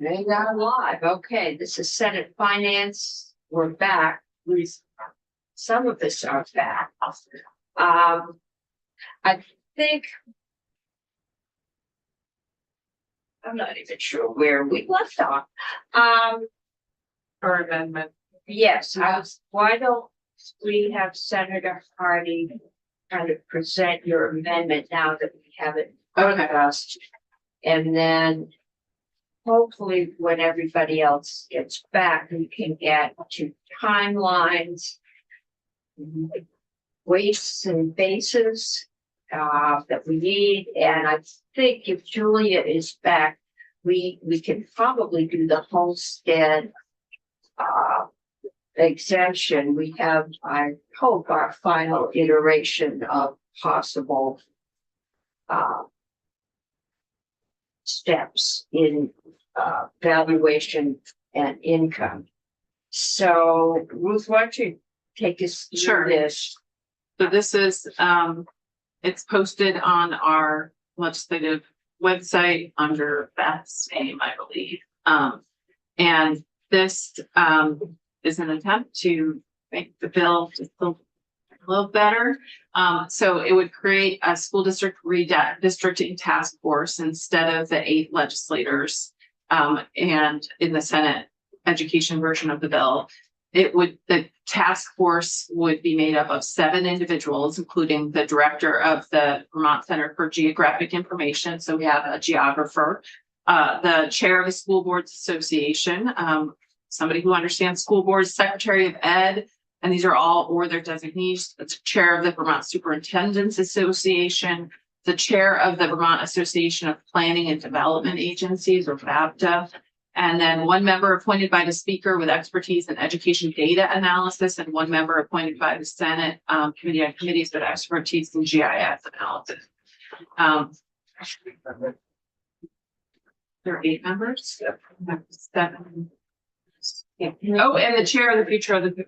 They got live. Okay, this is Senate Finance. We're back. Some of us are back. I think I'm not even sure where we left off. Or amendment. Yes, why don't we have Senator Hardy kind of present your amendment now that we have it discussed? And then hopefully when everybody else gets back, we can get to timelines, weights and bases that we need. And I think if Julia is back, we can probably do the homestead exemption. We have, I hope, our final iteration of possible steps in valuation and income. So Ruth, why don't you take us through this? So this is it's posted on our legislative website under Beth's name, I believe. And this is an attempt to make the bill just a little better. So it would create a school district redistricting task force instead of the 8 legislators. And in the Senate education version of the bill, the task force would be made up of 7 individuals, including the director of the Vermont Center for Geographic Information. So we have a geographer, the chair of the School Boards Association, somebody who understands school boards, secretary of ed, and these are all or their designees, the chair of the Vermont Superintendents Association, the chair of the Vermont Association of Planning and Development Agencies, or VAPTA, and then 1 member appointed by the speaker with expertise in education data analysis, and 1 member appointed by the Senate Committee on Committees with expertise in GIS analysis. There are 8 members. 7. Oh, and the chair of the future of the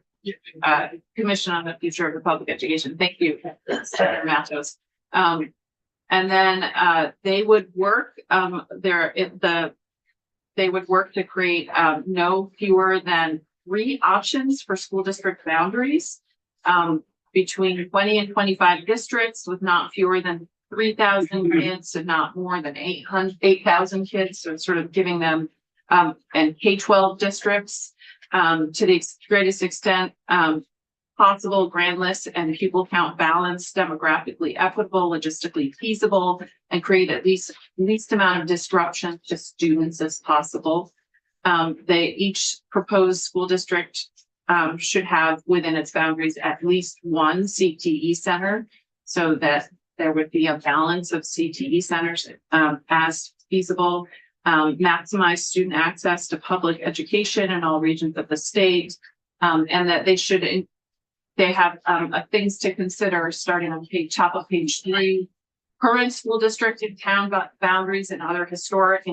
Commission on the Future of Public Education. Thank you, Senator Matos. And then they would work. They would work to create no fewer than 3 options for school district boundaries between 20 and 25 districts with not fewer than 3,000 kids and not more than 8,000 kids. So sort of giving them and K-12 districts to the greatest extent possible, grandless and pupil count balanced, demographically equitable, logistically feasible, and create at least amount of disruption to students as possible. Each proposed school district should have within its boundaries at least 1 CTE center, so that there would be a balance of CTE centers as feasible. Maximize student access to public education in all regions of the state, and that they have things to consider starting on top of page 3. Current school district and town boundaries and other historic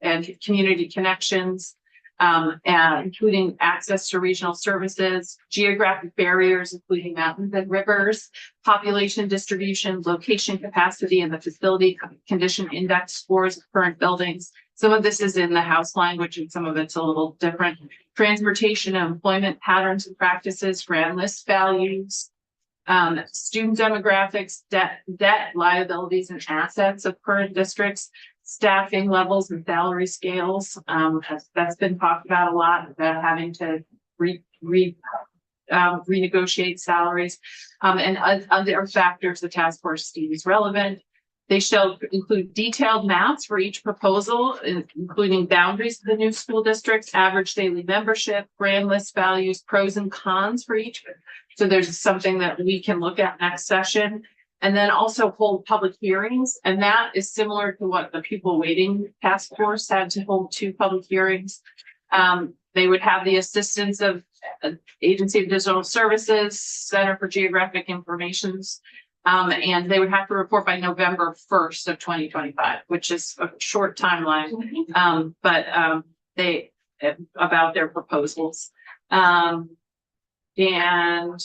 and community connections, and including access to regional services, geographic barriers, including mountains and rivers, population distribution, location capacity, and the facility condition index scores of current buildings. Some of this is in the House language and some of it's a little different. Transportation and employment patterns and practices, grand list values, student demographics, debt, liabilities, and assets of current districts, staffing levels and salary scales. That's been talked about a lot, about having to renegotiate salaries, and other factors the task force deems relevant. They shall include detailed maps for each proposal, including boundaries of the new school districts, average daily membership, grand list values, pros and cons for each. So there's something that we can look at next session. And then also hold public hearings. And that is similar to what the pupil weighting task force had to hold 2 public hearings. They would have the assistance of Agency of Digital Services, Center for Geographic Informations, and they would have to report by November 1st of 2025, which is a short timeline, but they about their proposals. And then,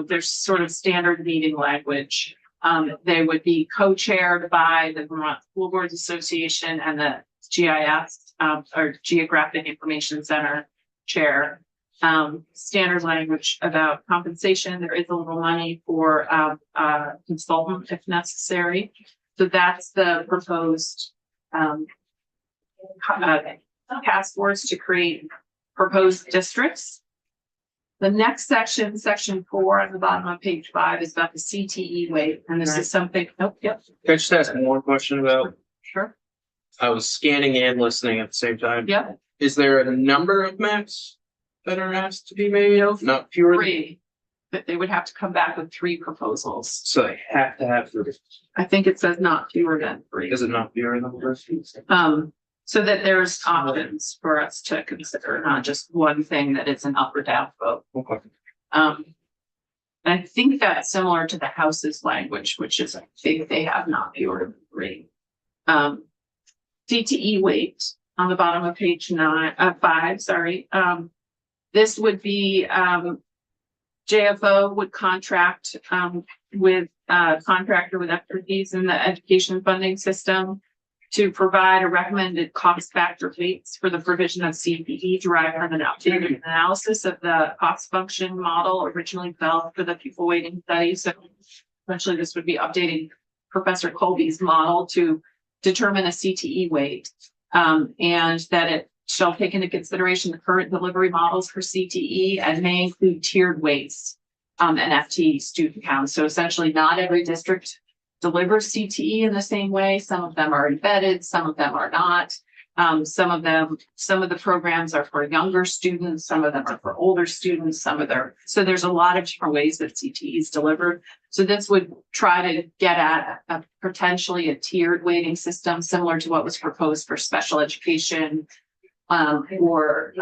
there's sort of standard meeting language They would be co-chaired by the Vermont School Boards Association and the GIS, or Geographic Information Center chair. Standard language about compensation. There is a little money for a consultant if necessary. So that's the proposed task force to create proposed districts. The next section, section 4 on the bottom of page 5, is about the CTE weight. And this is something, yep. Can I just ask one more question about, Sure. I was scanning and listening at the same time. Yep. Is there a number of maps that are asked to be made? Not fewer than, 3. But they would have to come back with 3 proposals. so they have to have 3. I think it says not fewer than 3. Is it not fewer than 3? So that there's options for us to consider, not just one thing that is an up or down vote. Okay. And I think that's similar to the House's language, which is, I think they have not fewer than 3. CTE weight on the bottom of page 5, sorry. This would be, JFO would contract, with a contractor with expertise in the education funding system to provide a recommended cost factor weights for the provision of CPE derived from an updated analysis of the cost function model originally developed for the pupil weighting study. So essentially this would be updating Professor Colby's model to determine a CTE weight, and that it shall take into consideration the current delivery models for CTE and may include tiered weights and FTE student counts. So essentially not every district delivers CTE in the same way. Some of them are embedded, some of them are not. Some of the programs are for younger students, some of them are for older students, so there's a lot of different ways that CTE is delivered. So this would try to get at potentially a tiered weighting system similar to what was proposed for special education, or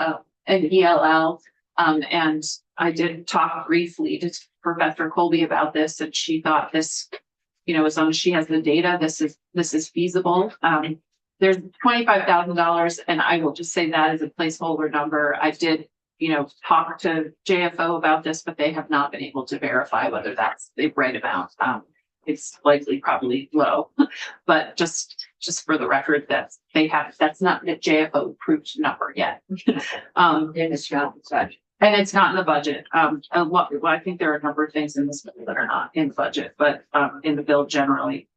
an ELL. And I did talk briefly to Professor Colby about this, and she thought this, as long as she has the data, this is feasible. There's $25,000, and I will just say that as a placeholder number. I did, talk to JFO about this, but they have not been able to verify whether that's the right amount. It's likely probably low, but just for the record, that's not the JFO approved number yet. And it's not such. And it's not in the budget. I think there are a number of things in this bill that are not in the budget, but in the bill generally.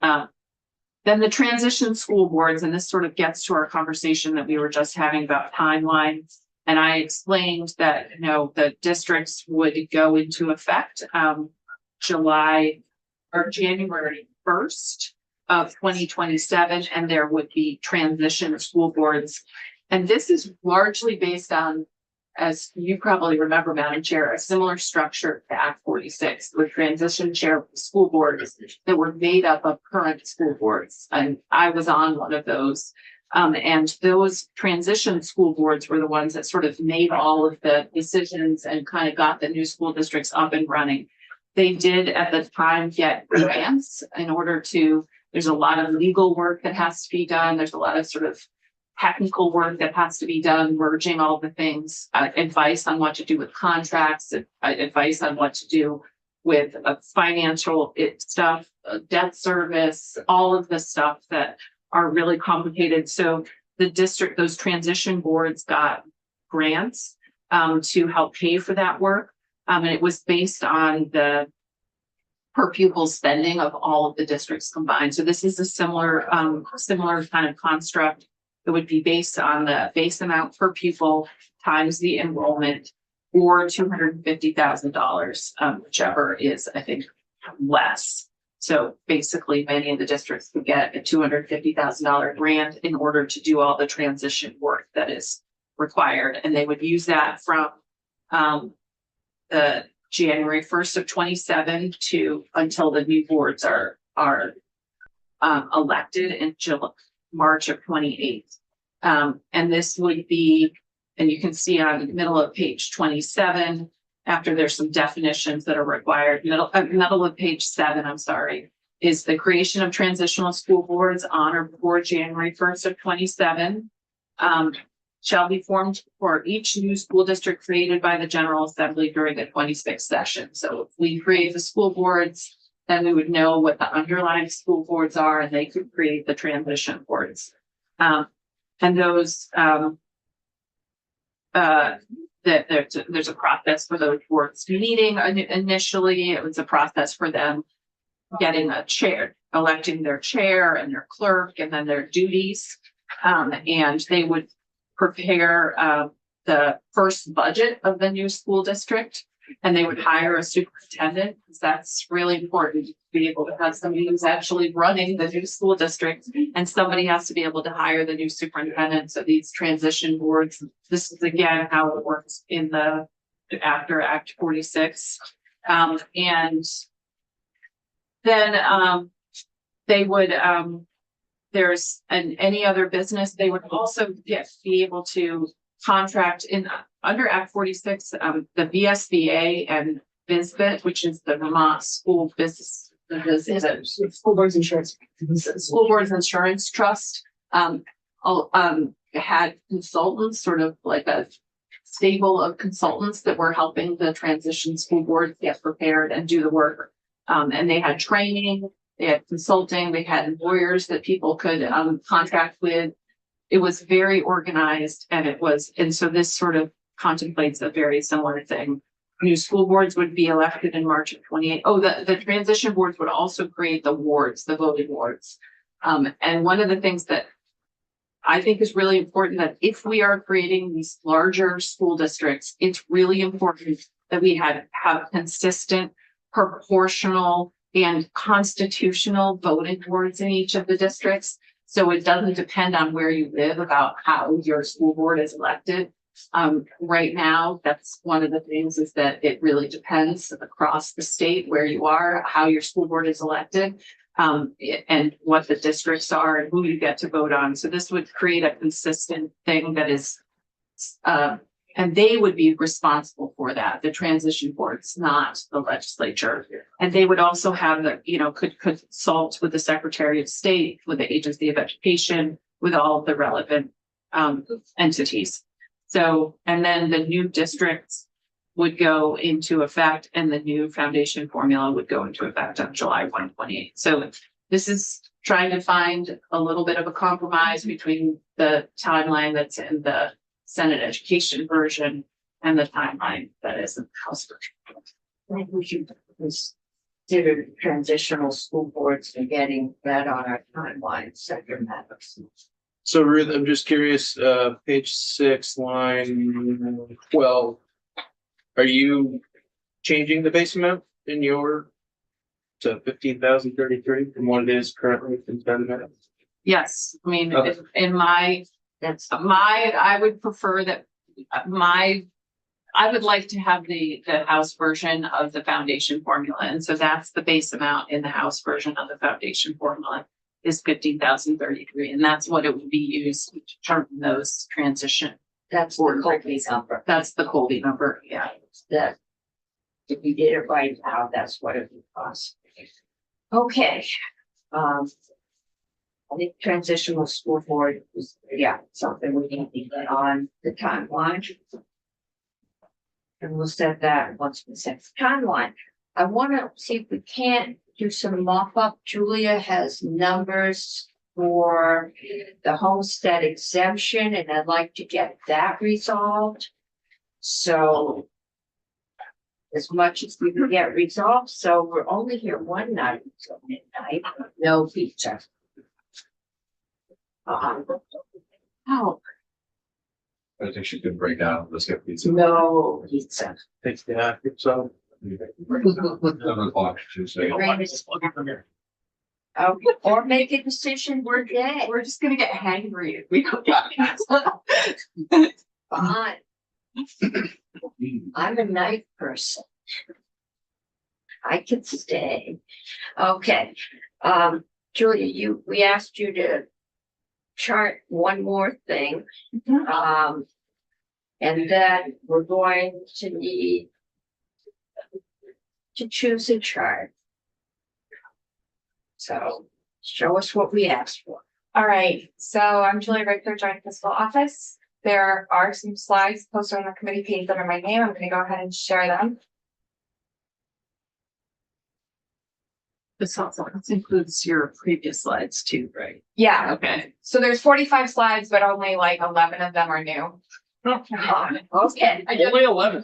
Then the transition school boards, and this sort of gets to our conversation that we were just having about timelines. And I explained that, the districts would go into effect July or January 1st of 2027, and there would be transition school boards. And this is largely based on, as you probably remember, Madam Chair, a similar structure to Act 46 with transition chair school boards that were made up of current school boards. And I was on one of those. And those transition school boards were the ones that sort of made all of the decisions and kind of got the new school districts up and running. They did at the time get grants in order to, there's a lot of legal work that has to be done. There's a lot of sort of technical work that has to be done, merging all the things, advice on what to do with contracts, advice on what to do with financial stuff, debt service, all of the stuff that are really complicated. So the district, those transition boards got grants to help pay for that work. And it was based on the per pupil spending of all of the districts combined. So this is a similar kind of construct. It would be based on the base amount per pupil times the enrollment, or $250,000, whichever is, I think, less. So basically, many of the districts could get a $250,000 grant in order to do all the transition work that is required, and they would use that from the January 1st of 27 to until the new boards are elected in March of 28. And this would be, and you can see on the middle of page 27, after there's some definitions that are required, middle of page 7, I'm sorry, is the creation of transitional school boards on or before January 1st of 27. Shall be formed for each new school district created by the General Assembly during the 26th session. So if we create the school boards then we would know what the underlying school boards are, and they could create the transition boards. And those, there's a process for those boards meeting. Initially, it was a process for them getting a chair, electing their chair and their clerk, and then their duties. And they would prepare the first budget of the new school district, and they would hire a superintendent, because that's really important to be able to have somebody who's actually running the new school district, and somebody has to be able to hire the new superintendent. So these transition boards, this is again how it works in the after Act 46. And then they would there's any other business, they would also be able to contract in under Act 46, the VSBA and VSBIT, which is the Vermont School Business, School Boards Insurance. School Boards Insurance Trust, had consultants, sort of like a stable of consultants that were helping the transition school boards get prepared and do the work. And they had training, they had consulting, they had lawyers that people could contract with. It was very organized, and so this sort of contemplates a very similar thing. New school boards would be elected in March of 28. Oh, the transition boards would also create the wards, the voting wards. And one of the things that I think is really important, that if we are creating these larger school districts, it's really important that we have consistent, proportional, and constitutional voting boards in each of the districts. So it doesn't depend on where you live about how your school board is elected. Right now, that's one of the things, is that it really depends across the state where you are, how your school board is elected, and what the districts are and who you get to vote on. So this would create a consistent thing that is, and they would be responsible for that, the transition boards, not the legislature. And they would also have could consult with the Secretary of State, with the Agency of Education, with all of the relevant entities. So, and then the new districts would go into effect, and the new foundation formula would go into effect on July 1, 2028. So this is trying to find a little bit of a compromise between the timeline that's in the Senate education version and the timeline that is in the House version. I think we should consider transitional school boards and getting that on our timeline, second matters. So Ruth, I'm just curious, page 6, line 12. Are you changing the base amount in your to 15,033 from what it is currently in 10 minutes? Yes, I mean, Okay. in my, I would prefer that I would like to have the House version of the foundation formula. And so that's the base amount in the House version of the foundation formula is 15,033. And that's what it would be used to determine those transition. That's the Colby number. That's the Colby number. Yeah. That if we did it right now, that's what it would cost. Okay. I think transitional school board is, something we need to get on the timeline. And we'll set that once we set the timeline. I want to see if we can't do some mop up. Julia has numbers for the homestead exemption, and I'd like to get that resolved. So as much as we can get resolved, so we're only here one night until midnight, no pizza. Oh, I think she could break down. Let's get pizza. No pizza. Take the active, so 7:00 Tuesday. Or make a decision, we're dead. we're just gonna get hangry if we don't get pizza. Fine. I'm a night person. I can stay. Okay, Julia, we asked you to chart one more thing. And then we're going to need to choose a chart. So show us what we asked for. All right, so I'm Julia Richter, Joint Fiscal Office. There are some slides posted on the committee page that are my name. I'm going to go ahead and share them. This also includes your previous slides too, right? Yeah, Okay. so there's 45 slides, but only like 11 of them are new. Okay, Only 11.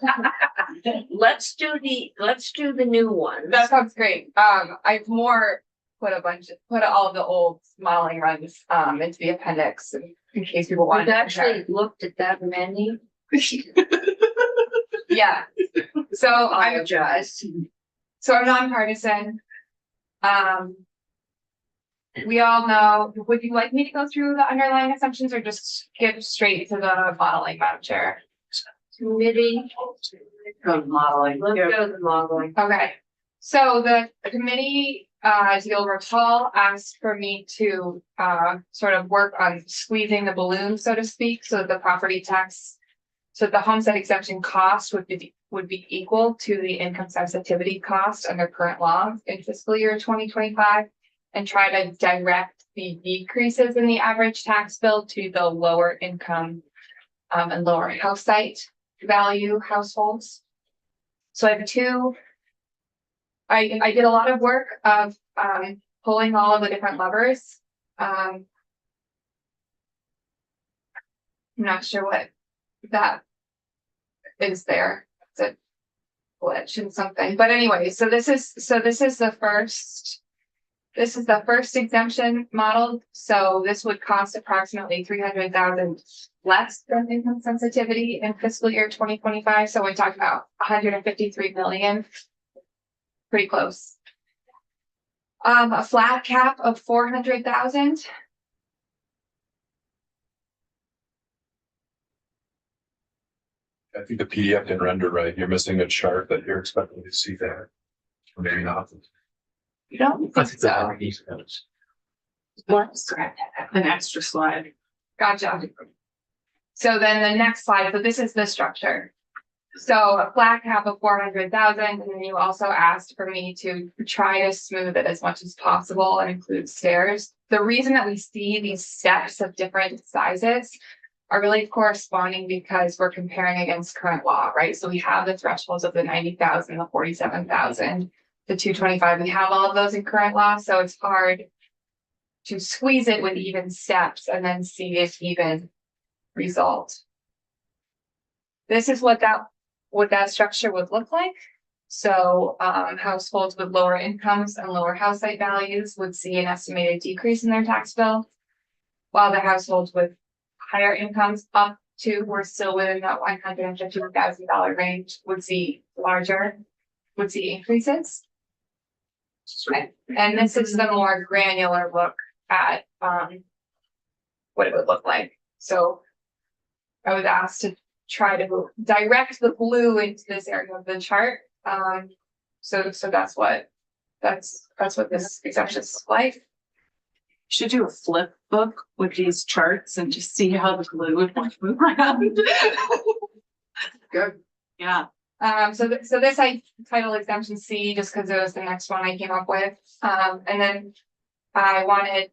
let's do the new ones. That sounds great. I've put all of the old modeling runs into the appendix in case people want. I've actually looked at that many. Yeah. So I I'm apologize. nonpartisan. We all know, would you like me to go through the underlying assumptions or just skip straight to the modeling, Madam Chair? Committee, Go to modeling. let's go to the modeling. Okay, so the committee, as you'll recall, asked for me to sort of work on squeezing the balloon, so to speak, so that the property tax. So the homestead exemption cost would be equal to the income sensitivity cost under current law in fiscal year 2025. And try to direct the decreases in the average tax bill to the lower income and lower house site value households. So I have I did a lot of work of pulling all of the different levers. I'm not sure what that is there. It's a glitch in something, but anyway, so this is the first. This is the first exemption model, so this would cost approximately 300,000 less than income sensitivity in fiscal year 2025. So we talked about 153 million. Pretty close. A flat cap of 400,000. I think the PDF didn't render right. You're missing a chart that you're expecting to see there. Or maybe not. You don't think so? What's an extra slide? Gotcha. So then the next slide, so this is the structure. So a flat cap of 400,000, and then you also asked for me to try to smooth it as much as possible and include stairs. The reason that we see these steps of different sizes are really corresponding because we're comparing against current law, right? So we have the thresholds of the 90,000, the 47,000, the 225. We have all of those in current law, so it's hard to squeeze it with even steps and then see if even result. This is what that structure would look like. So households with lower incomes and lower house site values would see an estimated decrease in their tax bill, while the households with higher incomes up to we're still within that $150,000 range would see increases. Okay. And this is the more granular look at what it would look like. So I was asked to try to direct the blue into this area of the chart. So that's what this exemption is like. Should do a flip book with these charts and just see how the glue would move around. Good. Yeah. So this I titled exemption C just because it was the next one I came up with. And then I wanted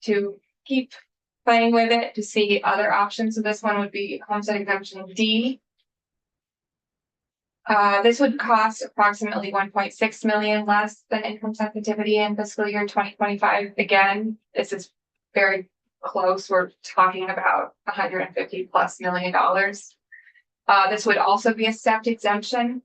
to keep playing with it to see other options. So this one would be homestead exemption D. This would cost approximately 1.6 million less than income sensitivity in fiscal year 2025. Again, this is very close. We're talking about $150+ million. This would also be a stepped exemption.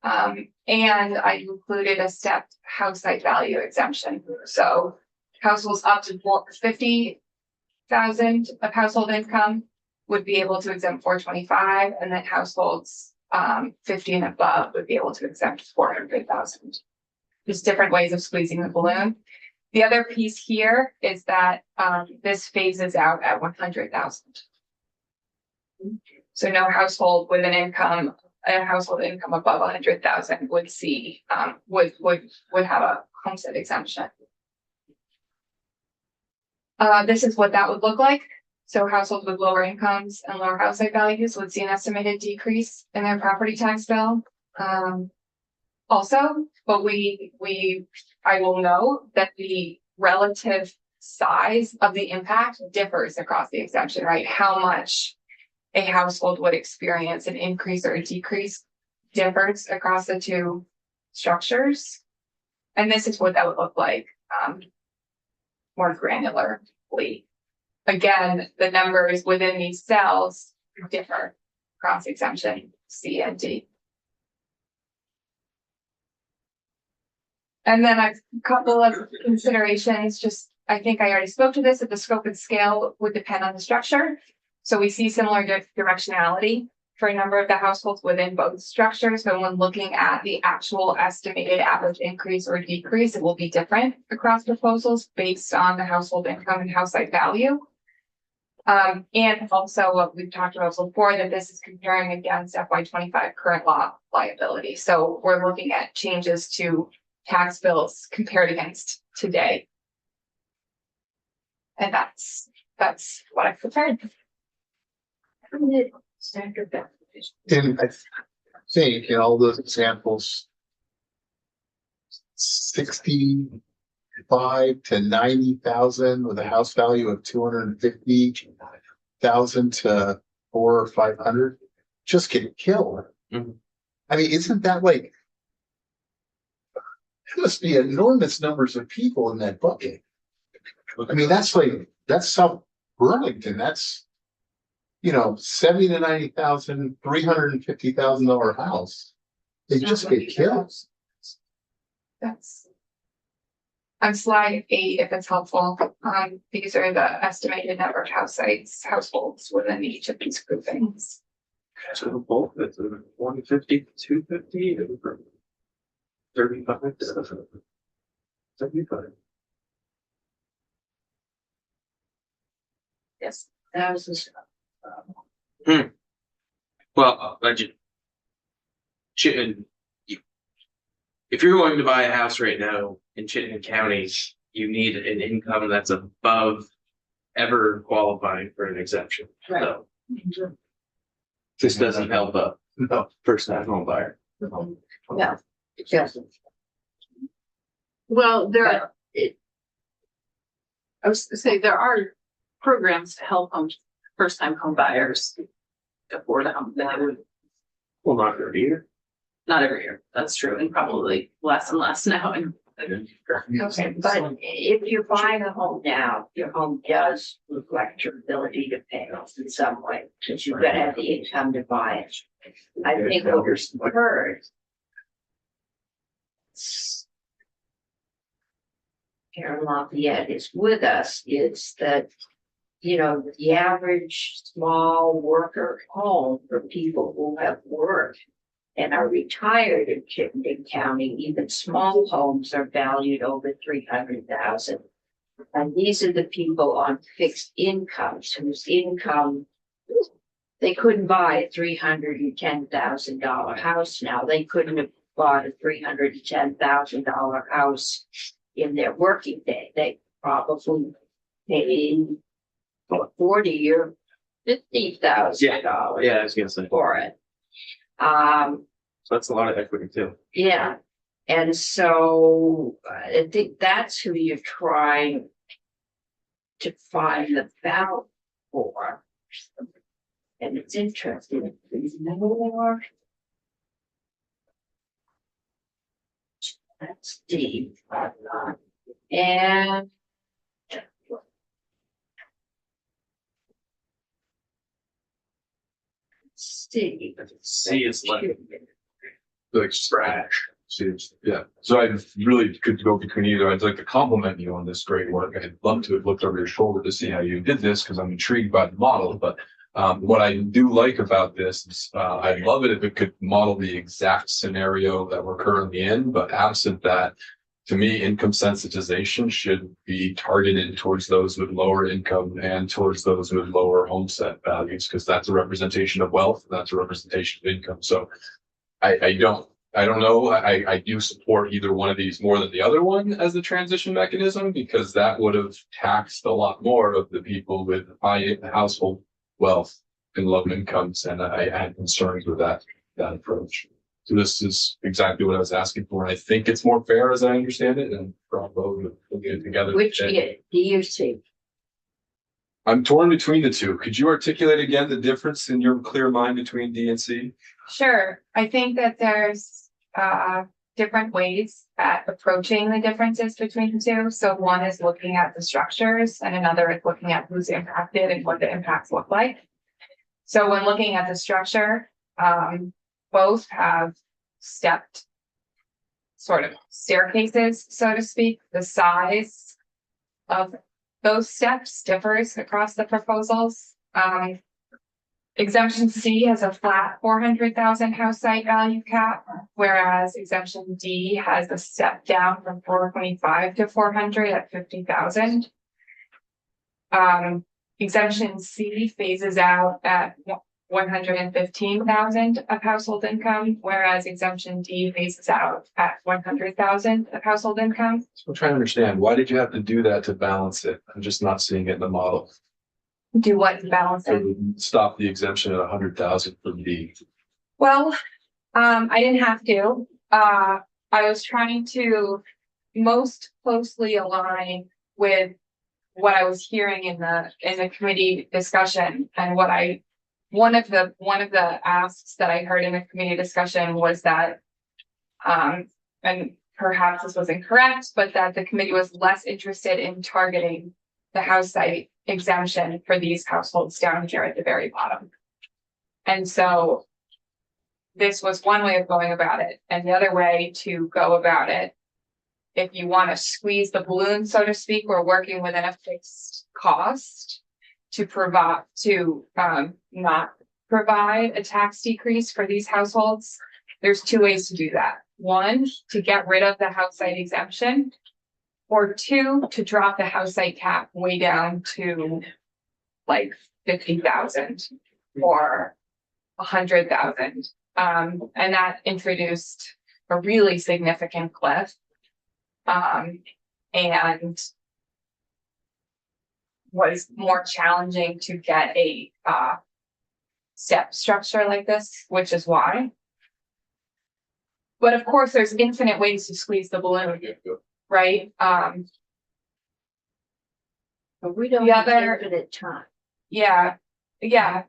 And I included a stepped house site value exemption. So households up to 50,000 of household income would be able to exempt 425, and then households 50 and above would be able to exempt 400,000. Just different ways of squeezing the balloon. The other piece here is that this phases out at 100,000. So no household with a household income above 100,000 would see would have a homestead exemption. This is what that would look like. So households with lower incomes and lower house site values would see an estimated decrease in their property tax bill. Also, but I will note that the relative size of the impact differs across the exemption, right? How much a household would experience an increase or a decrease differs across the two structures. And this is what that would look like, more granularly. Again, the numbers within these cells differ across exemption C and D. And then a couple of considerations, just, I think I already spoke to this, that the scope and scale would depend on the structure. So we see similar directionality for a number of the households within both structures, but when looking at the actual estimated average increase or decrease, it will be different across proposals based on the household income and house site value. And also what we've talked about before, that this is comparing against FY25 current law liability. So we're looking at changes to tax bills compared against today. And that's what I've prepared. Standard definition. And I think in all those examples, 65 to 90,000 with a house value of 250,000 to 400 or 500 just get killed. Mhm. I mean, isn't that like, there must be enormous numbers of people in that bucket. I mean, that's South Burlington, that's, 70 to 90,000, $350,000 house. They just get killed. That's on slide 8, if it's helpful. These are the estimated number of households within each of these groupings. So both, it's 150 to 250, 35 to 75. Yes, thousands. Well, Chittenden, if you're going to buy a house right now in Chittenden County, you need an income that's above ever qualifying for an exemption. So this doesn't help a first-time home buyer. No, it doesn't. Well, But I was gonna say, there are programs to help first-time home buyers afford a home. Well, not every year. Not every year, that's true, and probably less and less now. Okay, but if you're buying a home now, your home does reflect your ability to pay off in some way, because you've got to have the income to buy it. I think what we're heard. Karen Lafayette is with us, is that, the average small worker home for people who have worked and are retired in Chittenden County, even small homes are valued over 300,000. And these are the people on fixed incomes whose income, they couldn't buy a $310,000 house now. They couldn't have bought a $310,000 house in their working day. They probably paid $40,000 or $50,000 Yeah, I was gonna say. for it. So that's a lot of equity too. Yeah, and so I think that's who you're trying to find the value for. And it's interesting, there's more. That's deep. And see. C is like trash. Yeah, so I really could go between either. I'd like to compliment you on this great work. I'd love to have looked over your shoulder to see how you did this because I'm intrigued by the model. But what I do like about this is I'd love it if it could model the exact scenario that we're currently in. But absent that, to me, income sensitization should be targeted towards those with lower income and towards those with lower homestead values, because that's a representation of wealth. And that's a representation of income. So I don't know. I do support either one of these more than the other one as a transition mechanism, because that would have taxed a lot more of the people with high household wealth and low incomes. And I had concerns with that approach. So this is exactly what I was asking for. And I think it's more fair as I understand it, and probably we'll get it together. Which do you see? I'm torn between the two. Could you articulate again the difference in your clear mind between D and C? Sure, I think that there's different ways at approaching the differences between the two. So one is looking at the structures and another is looking at who's impacted and what the impacts look like. So when looking at the structure, both have stepped sort of staircases, so to speak. The size of those steps differs across the proposals. Exemption C has a flat 400,000 house site value cap, whereas exemption D has a step down from 425 to 400 at 50,000. Exemption C phases out at 115,000 of household income, whereas exemption D phases out at 100,000 of household income. So I'm trying to understand, why did you have to do that to balance it? I'm just not seeing it in the model. Do what to balance it? To stop the exemption at 100,000 for D. Well, I didn't have to. I was trying to most closely align with what I was hearing in the committee discussion, and one of the asks that I heard in the committee discussion was that, and perhaps this was incorrect, but that the committee was less interested in targeting the house site exemption for these households down here at the very bottom. And so this was one way of going about it. And the other way to go about it, if you want to squeeze the balloon, so to speak, we're working within a fixed cost to provide, not provide a tax decrease for these households. There's two ways to do that. One, to get rid of the house site exemption, or two, to drop the house site cap way down to like 50,000 or 100,000. And that introduced a really significant cliff. And was more challenging to get a step structure like this, which is why. But of course, there's infinite ways to squeeze the balloon, right? But we don't The have other- infinite time. Yeah. The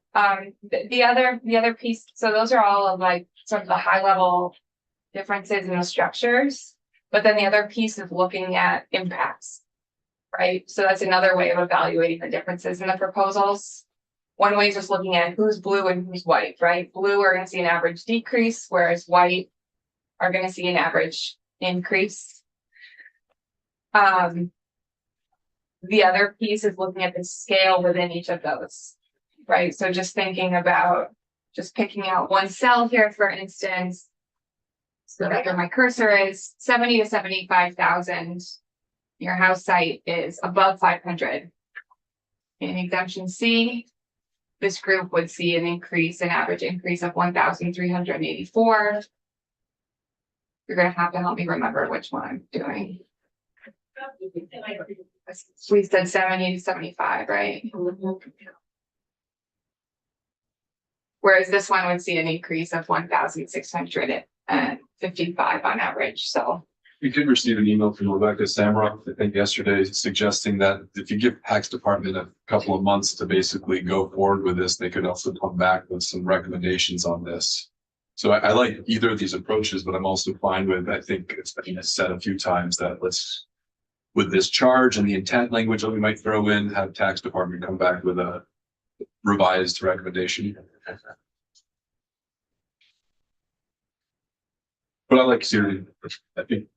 other piece, so those are all of like sort of the high level differences in the structures. But then the other piece is looking at impacts, right? So that's another way of evaluating the differences in the proposals. One way is just looking at who's blue and who's white, right? Blue are going to see an average decrease, whereas white are going to see an average increase. The other piece is looking at the scale within each of those, right? So just thinking about just picking out one cell here, for instance. So that's where my cursor is 70 to 75,000. Your house site is above 500. In exemption C, this group would see an average increase of 1,384. You're gonna have to help me remember which one I'm doing. We said 70 to 75, right? Whereas this one would see an increase of 1,655 on average, so. We did receive an email from Rebecca Samrock, I think yesterday, suggesting that if you give tax department a couple of months to basically go forward with this, they could also come back with some recommendations on this. So I like either of these approaches, but I'm also fine with, I think it's been said a few times that let's, with this charge and the intent language that we might throw in, have tax department come back with a revised recommendation. But I like Siri. I think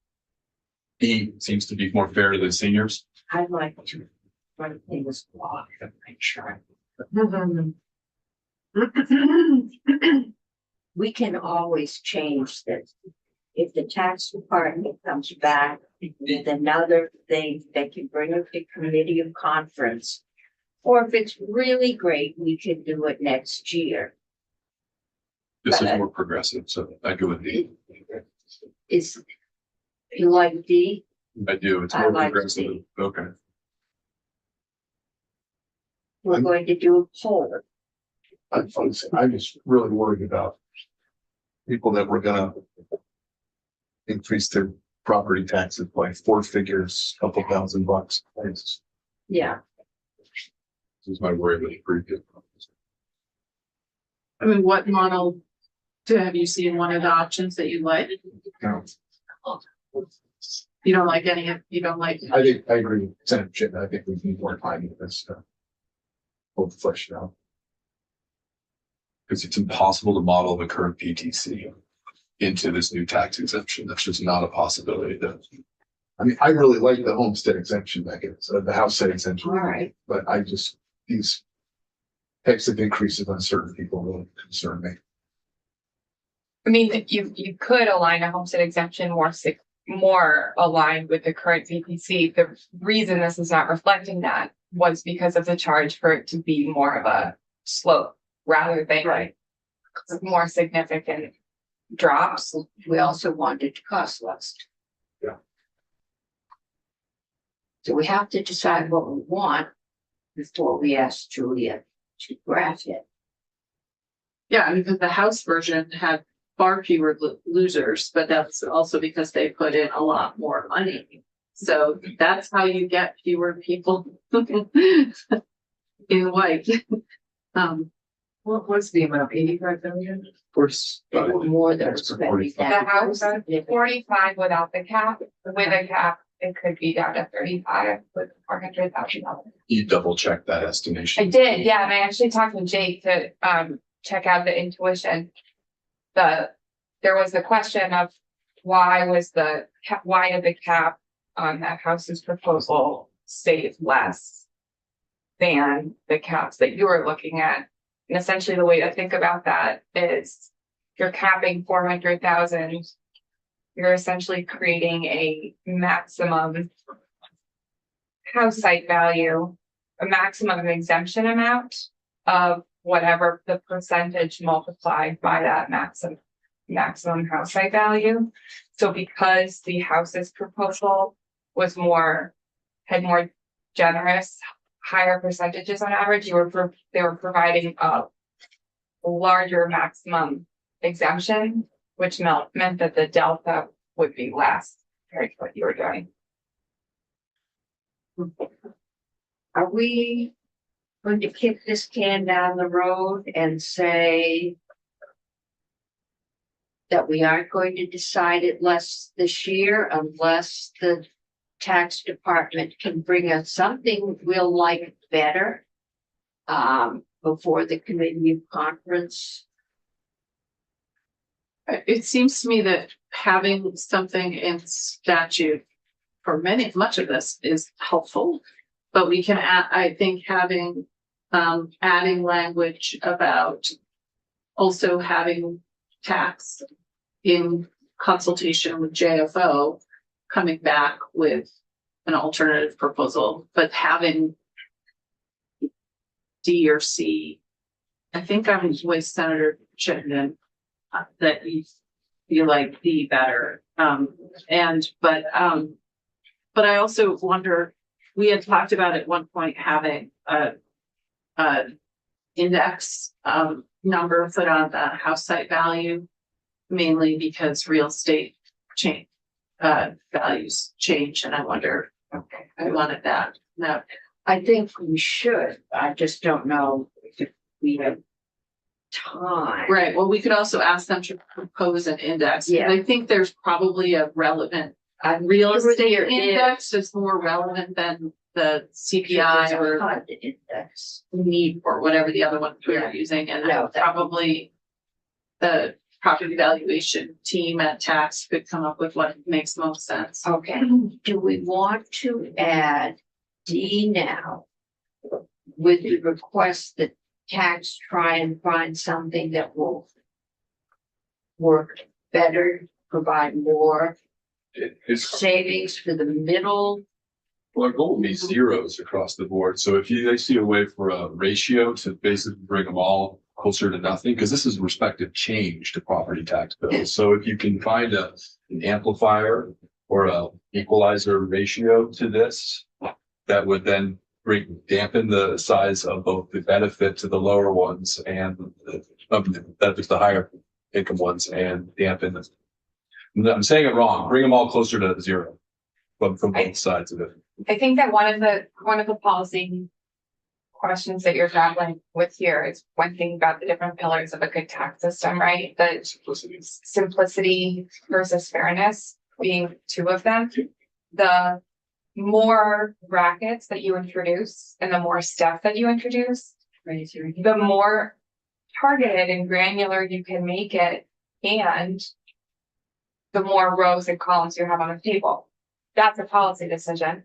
E seems to be more fair to the seniors. I'd like to run things off and make sure. We can always change this. If the tax department comes back with another thing, they can bring it to committee of conference. Or if it's really great, we can do it next year. This is more progressive, so I go with D. Is, you like D? I do, it's I more like progressive. D. Okay. We're going to do a poll. I'm just really worried about people that were gonna increase their property taxes by 4 figures, couple $1,000. Yeah. This is my worry with the previous. I mean, what model have you seen one of the options that you like? You don't like any of, you don't like, I think, I agree with Senator Chin. I think we need more time with this, both flesh it out. Because it's impossible to model the current PTC into this new tax exemption. That's just not a possibility. I mean, I really like the homestead exemption mechanism, the house site exemption. All right. But I just, these types of increases on certain people really concern me. I mean, you could align a homestead exemption more aligned with the current VPC. The reason this is not reflecting that was because of the charge for it to be more of a slope rather than more significant drops. We also want it to cost less. Yeah. So we have to decide what we want before we ask Julia to graph it. yeah, I mean, because the House version had far fewer losers, but that's also because they put in a lot more money. So that's how you get fewer people in white. What was the amount? 85 million? Of course. More than That's spending The that. house, 45 without the cap, with a cap, it could be down to 35 with $400,000. You double check that estimation. I did, yeah, and I actually talked with Jake to check out the intuition. There was the question of why did the cap on that house's proposal save less than the caps that you were looking at? And essentially the way to think about that is you're capping 400,000. You're essentially creating a maximum house site value, a maximum exemption amount of whatever the percentage multiplied by that maximum house site value. So because the house's proposal was had more generous, higher percentages on average, they were providing a larger maximum exemption, which meant that the delta would be less compared to what you were doing. Are we going to kick this can down the road and say that we aren't going to decide it less this year unless the tax department can bring us something we'll like better before the committee conference? It seems to me that having something in statute for much of this is helpful, but we can add, I think having, adding language about also having tax in consultation with JFO coming back with an alternative proposal, but having D or C. I think I'm with Senator Chittenden that you like D better. But I also wonder, we had talked about at one point having a index number put on the house site value, mainly because real estate values change, and I wonder, okay, I wanted that. No, I think we should. I just don't know if we have time. right. Well, we could also ask them to propose an index. Yeah. I think there's probably a relevant I'm real sure estate there is. index that's more relevant than the CPI There's a or HUD index. NEEP or whatever the other one we Yeah. were using, and No, that- probably the property valuation team at tax could come up with what makes most sense. Okay, do we want to add D now with the request that tax try and find something that will work better, provide more It's savings for the middle? Well, our goal would be zeros across the board. So if they see a way for a ratio to basically bring them all closer to nothing, because this is respective change to property tax bills. So if you can find an amplifier or a equalizer ratio to this, that would then dampen the size of both the benefit to the lower ones and that is the higher income ones, and dampen this. I'm saying it wrong. Bring them all closer to zero from both sides of it. I think that one of the policy questions that you're grappling with here is one thing about the different pillars of a good tax system, right? The simplicity versus fairness. being two of them, the more brackets that you introduce and the more stuff that you introduce, the more targeted and granular you can make it, and the more rows and columns you have on a table. That's a policy decision.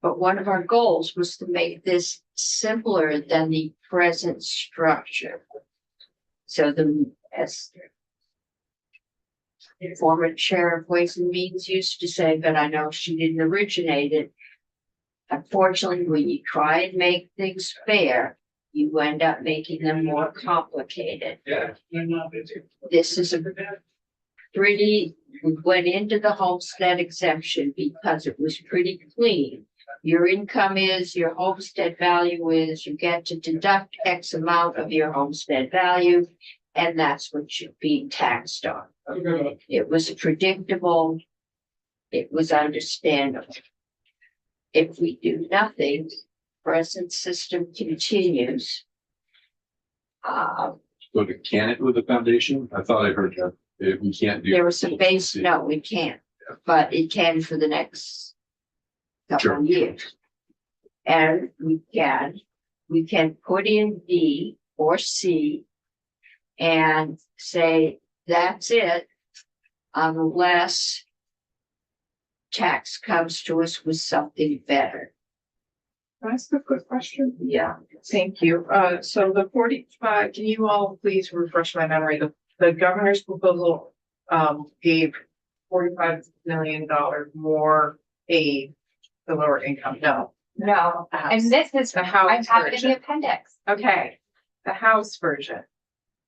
But one of our goals was to make this simpler than the present structure. So as the former chair of Ways and Means used to say, but I know she didn't originate it. Unfortunately, when you try and make things fair, you end up making them more complicated. This is a pretty, we went into the homestead exemption because it was pretty clean. Your income is, your homestead value is, you get to deduct X amount of your homestead value, and that's what you're being taxed on. It was predictable. It was understandable. If we do nothing, present system continues. So can it with a foundation? I thought I heard that we can't do. There was some base, no, we can't, but it can for the next couple of years. And we can put in B or C and say, that's it, unless tax comes to us with something better. Can I ask a quick question? Yeah. Thank you. So the 45, can you all please refresh my memory? The governor's proposal gave $45 million more aid to lower income. No. No, The and House. this is, The I House have it in the version. appendix. Okay. The House version.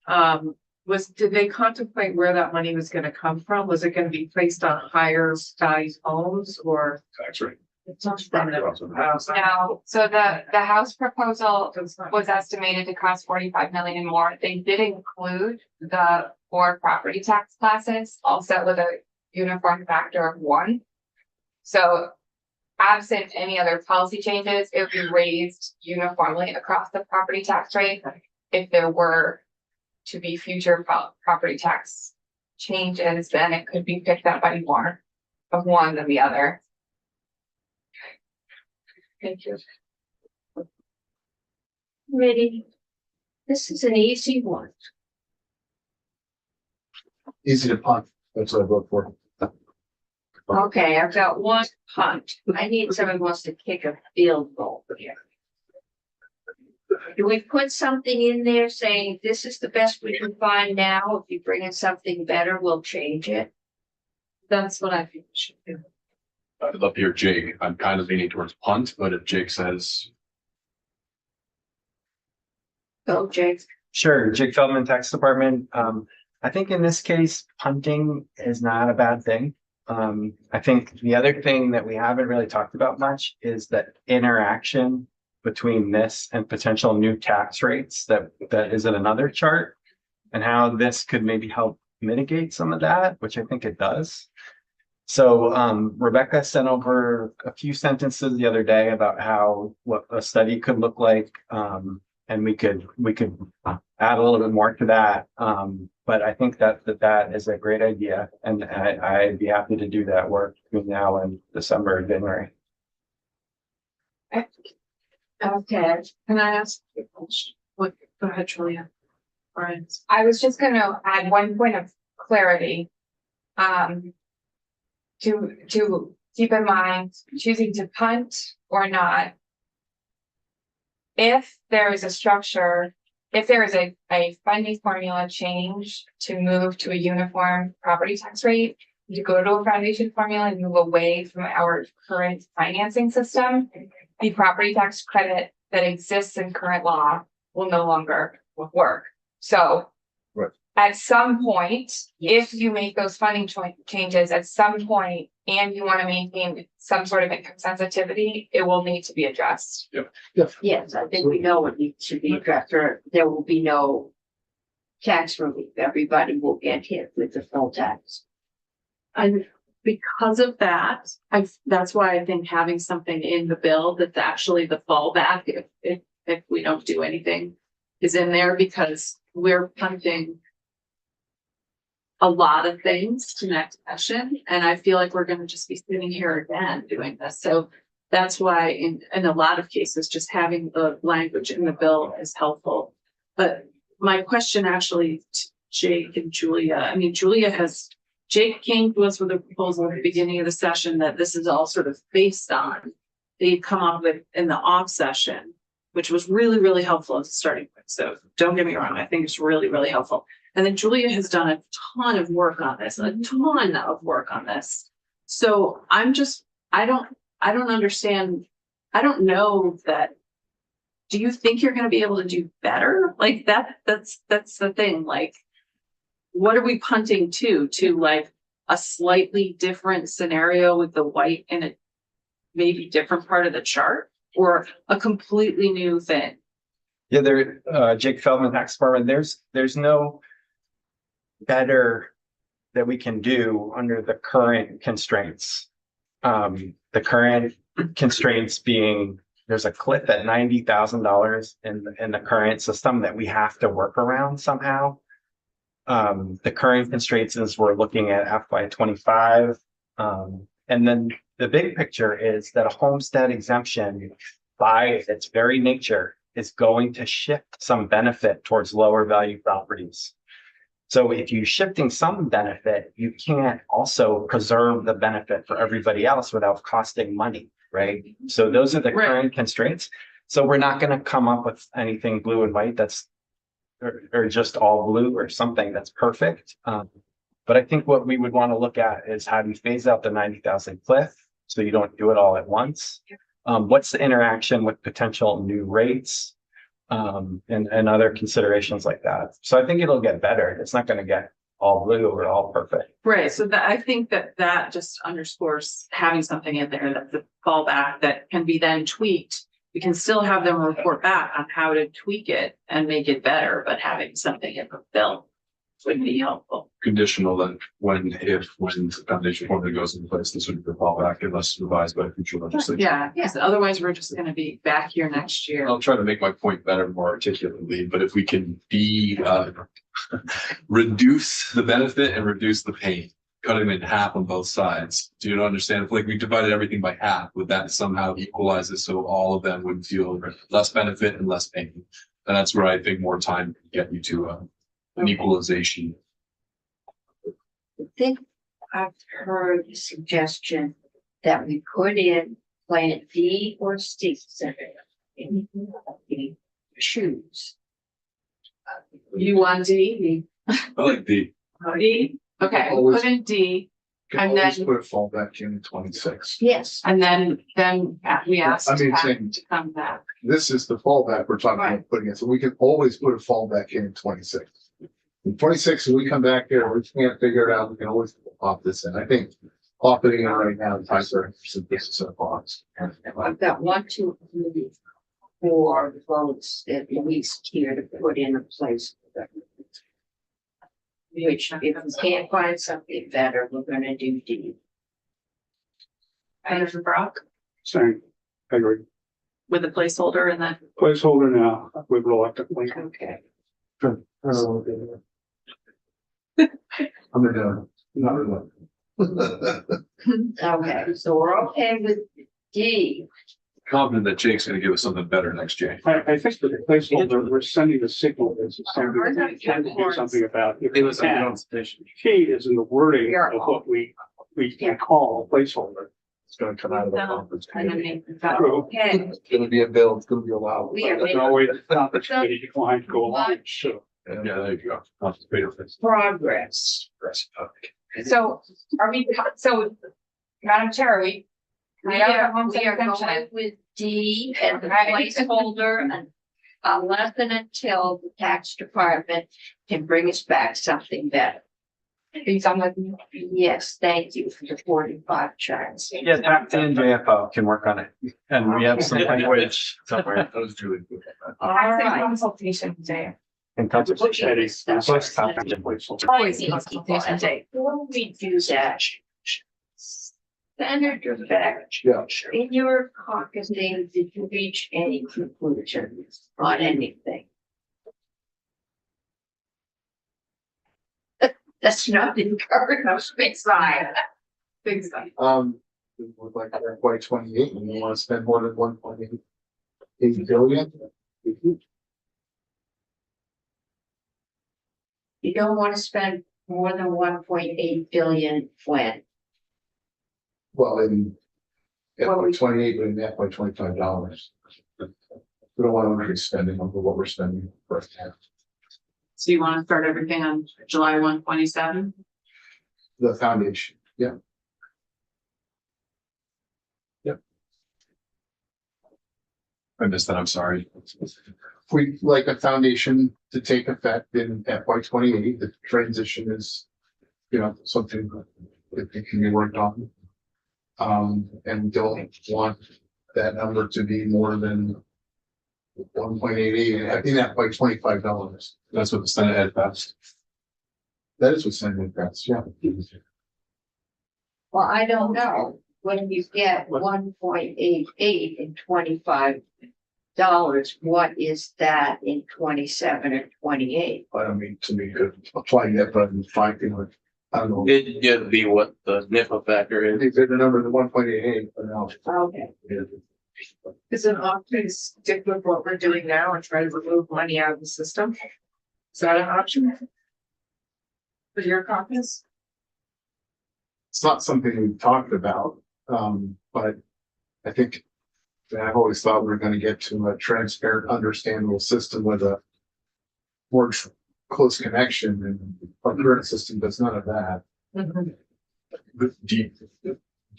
Did they contemplate where that money was gonna come from? Was it gonna be placed on higher size homes or? Tax rate. From the house? No, so the House proposal was estimated to cost 45 million more. They did include the 4 property tax classes, also with a uniform factor of 1. So absent any other policy changes, it would be raised uniformly across the property tax rate. If there were to be future property tax changes, then it could be picked up by more of one than the other. Thank you. Ready? This is an easy one. Easy to punt. That's what I vote for. Okay, I've got one punt. I need someone who wants to kick a field goal here. Do we put something in there saying this is the best we can find now? If you bring in something better, we'll change it. That's what I think we should do. I'd love to hear Jake. I'm kind of leaning towards punt, but if Jake says, Go, Jake. Sure, Jake Feldman, Tax Department. I think in this case, punting is not a bad thing. I think the other thing that we haven't really talked about much is that interaction between this and potential new tax rates that is in another chart, and how this could maybe help mitigate some of that, which I think it does. So Rebecca sent over a few sentences the other day about what a study could look like. And we could add a little bit more to that. But I think that is a great idea, and I'd be happy to do that work between now and December and January. Okay, Can I ask a question? Go ahead, Julia. Brian. I was just gonna add one point of clarity. To keep in mind, choosing to punt or not. If there is a structure, if there is a funding formula change to move to a uniform property tax rate, to go to a foundation formula and move away from our current financing system, the property tax credit that exists in current law will no longer work. So Right. at some point, if you make those funding changes at some point, and you want to maintain some sort of income sensitivity, it will need to be addressed. yes, I think we know it needs to be addressed, or there will be no tax relief. Everybody will get hit with the full tax. And because of that, that's why I think having something in the bill that's actually the fallback if we don't do anything is in there, because we're punting a lot of things to next session, and I feel like we're gonna just be sitting here again doing this. So that's why in a lot of cases, just having the language in the bill is helpful. But my question actually to Jake and Julia, I mean, Jake came to us with a proposal at the beginning of the session that this is all sort of based on. They've come up with in the off session, which was really, really helpful as a starting point. So don't get me wrong, I think it's really, really helpful. And then Julia has done a ton of work on this, So I don't understand. I don't know that. Do you think you're gonna be able to do better? Like that's the thing, like. What are we punting to like a slightly different scenario with the white in a maybe different part of the chart or a completely new thing? Yeah, Jake Feldman, tax department, there's no better that we can do under the current constraints. The current constraints being, there's a cliff at $90,000 in the current system that we have to work around somehow. The current constraints is we're looking at FY25. And then the big picture is that a homestead exemption by its very nature is going to shift some benefit towards lower value properties. So if you're shifting some benefit, you can't also preserve the benefit for everybody else without costing money, right? So those are the current constraints. So we're not going to come up with anything blue and white that's or just all blue or something that's perfect. But I think what we would want to look at is how do you phase out the 90,000 cliff so you don't do it all at once? What's the interaction with potential new rates and other considerations like that? So I think it'll get better. It's not going to get all blue or all perfect. Right. So I think that just underscores having something in there that's a fallback that can be then tweaked. We can still have them report back on how to tweak it and make it better, but having something in the bill would be helpful. Conditional that when the foundation formula goes into place, this would be a fallback unless revised by future legislation. Yeah, because otherwise we're just gonna be back here next year. I'll try to make my point better, more articulately, but if we can reduce the benefit and reduce the pain, cutting it in half on both sides. Do you understand? If like we divided everything by half, would that somehow equalize it so all of them would feel less benefit and less pain? And that's where I think more time can get you to an equalization. I think I've heard the suggestion that we put in Plan D or C in the shoes. You want D? I like the D? Okay, we'll put in D. And then- Put a fallback in 26. Yes. And then we asked I mean, Pat saying- to come back. This is the fallback we're talking about putting it, so we can always put a fallback in 26. In 26, when we come back here, we can't figure it out, we can always pop this in. I think popping it in right now, the price are some pieces of box. I've got 1, 2, 3, 4 votes at least here to put in a place. Which if we can't find something better, we're gonna do D. Senator Brock Same, I agree. with a placeholder and then, Placeholder now, we reluctantly. Okay. I'm gonna, not really. Okay, so we're okay with D. confident that Jake's gonna give us something better next Jay. I think with the placeholder, we're sending a signal that it's something that we can do something about. If we can. Key is in the wording of what we can call a placeholder. It's gonna come out of the conference and then committee. make that. True. Okay. It's gonna be a bill, it's gonna be allowed. We are There's always a conference committee decline to go along. Sure. Yeah, there you go. Concentrate. Progress. So are we, so Madam Chair, we are going with D and the placeholder and unless and until the tax department can bring us back something better. Please, I'm with you. Yes, thank you for the 45 charts. Yeah, tax and JFO can work on it. And we have some language somewhere. That was really good. All I said right. consultation today. In consultation. Eddie, That's let's right. talk to placeholder. Always consultation day. Before we do that, Senator Beck, Yeah. in your caucusing, did you reach any conclusions on anything? That's not encouraged, big sign. Big stuff. It would like FY 28, and you wanna spend more than 1.8 billion? You don't want to spend more than 1.8 billion when? Well, in Well, FY 28, but in FY 25 dollars. We don't want to increase spending over what we're spending first half. So you want to start everything on July 1, 27? The foundation, yeah. I missed that, I'm sorry. We like a foundation to take effect in FY 28, the transition is, something that can be worked on. And we don't want that number to be more than 1.88 in FY 25 dollars. That's what the Senate had passed. That is what Senate passed, yeah. Well, I don't know. When you get 1.88 in $25, what is that in 27 or 28? But I mean, to me, could apply that, but I'm finding, I don't know. It'd be what the NIFA factor I is. think the number, the 1.88, but now. Okay. Is an option stick with what we're doing now and try to remove money out of the system? Is that an option? For your caucus? It's not something we've talked about, but I think that I've always thought we were gonna get to a transparent, understandable system with a more close connection, and our current system does none of that. But do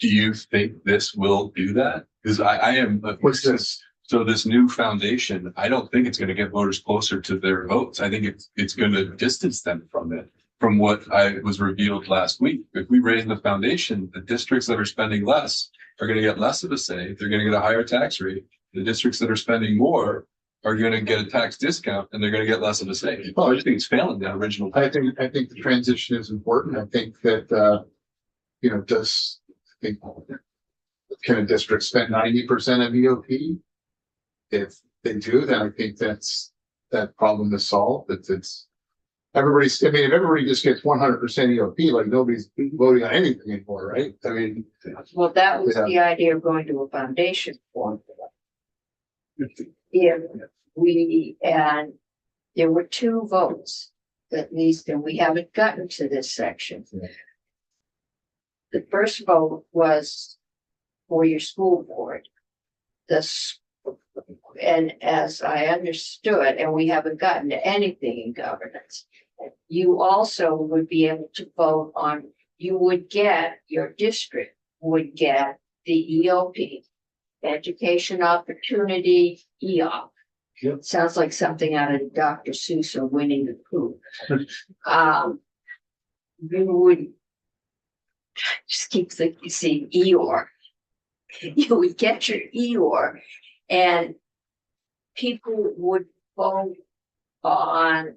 you think this will do that? Because I am. What's this? So this new foundation, I don't think it's gonna get voters closer to their votes. I think it's gonna distance them from it. From what I was revealed last week, if we raise the foundation, the districts that are spending less are gonna get less of a say. They're gonna get a higher tax rate. The districts that are spending more are gonna get a tax discount and they're gonna get less of a say. I just think it's failing that original. I think the transition is important. I think that, can a district spend 90% of EOP? If they do, then I think that problem is solved. If everybody just gets 100% EOP, like nobody's voting on anything anymore, right? I mean. Well, that was Yeah. the idea of going to a foundation formula. If and there were 2 votes, at least, and we haven't gotten to this section. Yeah. The first vote was for your school board. And as I understood, and we haven't gotten to anything in governance, you also would be able to vote on, your district would get the EOP, Education Opportunity EOP. Yep. Sounds like something out of Dr. Seuss or Winnie the Pooh. You would just keep saying EOR. You would get your EOR, and people would vote on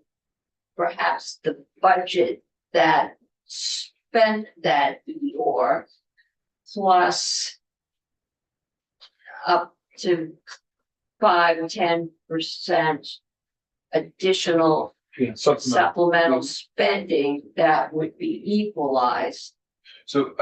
perhaps the budget that spent that EOR plus up to 5-10% additional supplemental spending that would be equalized. So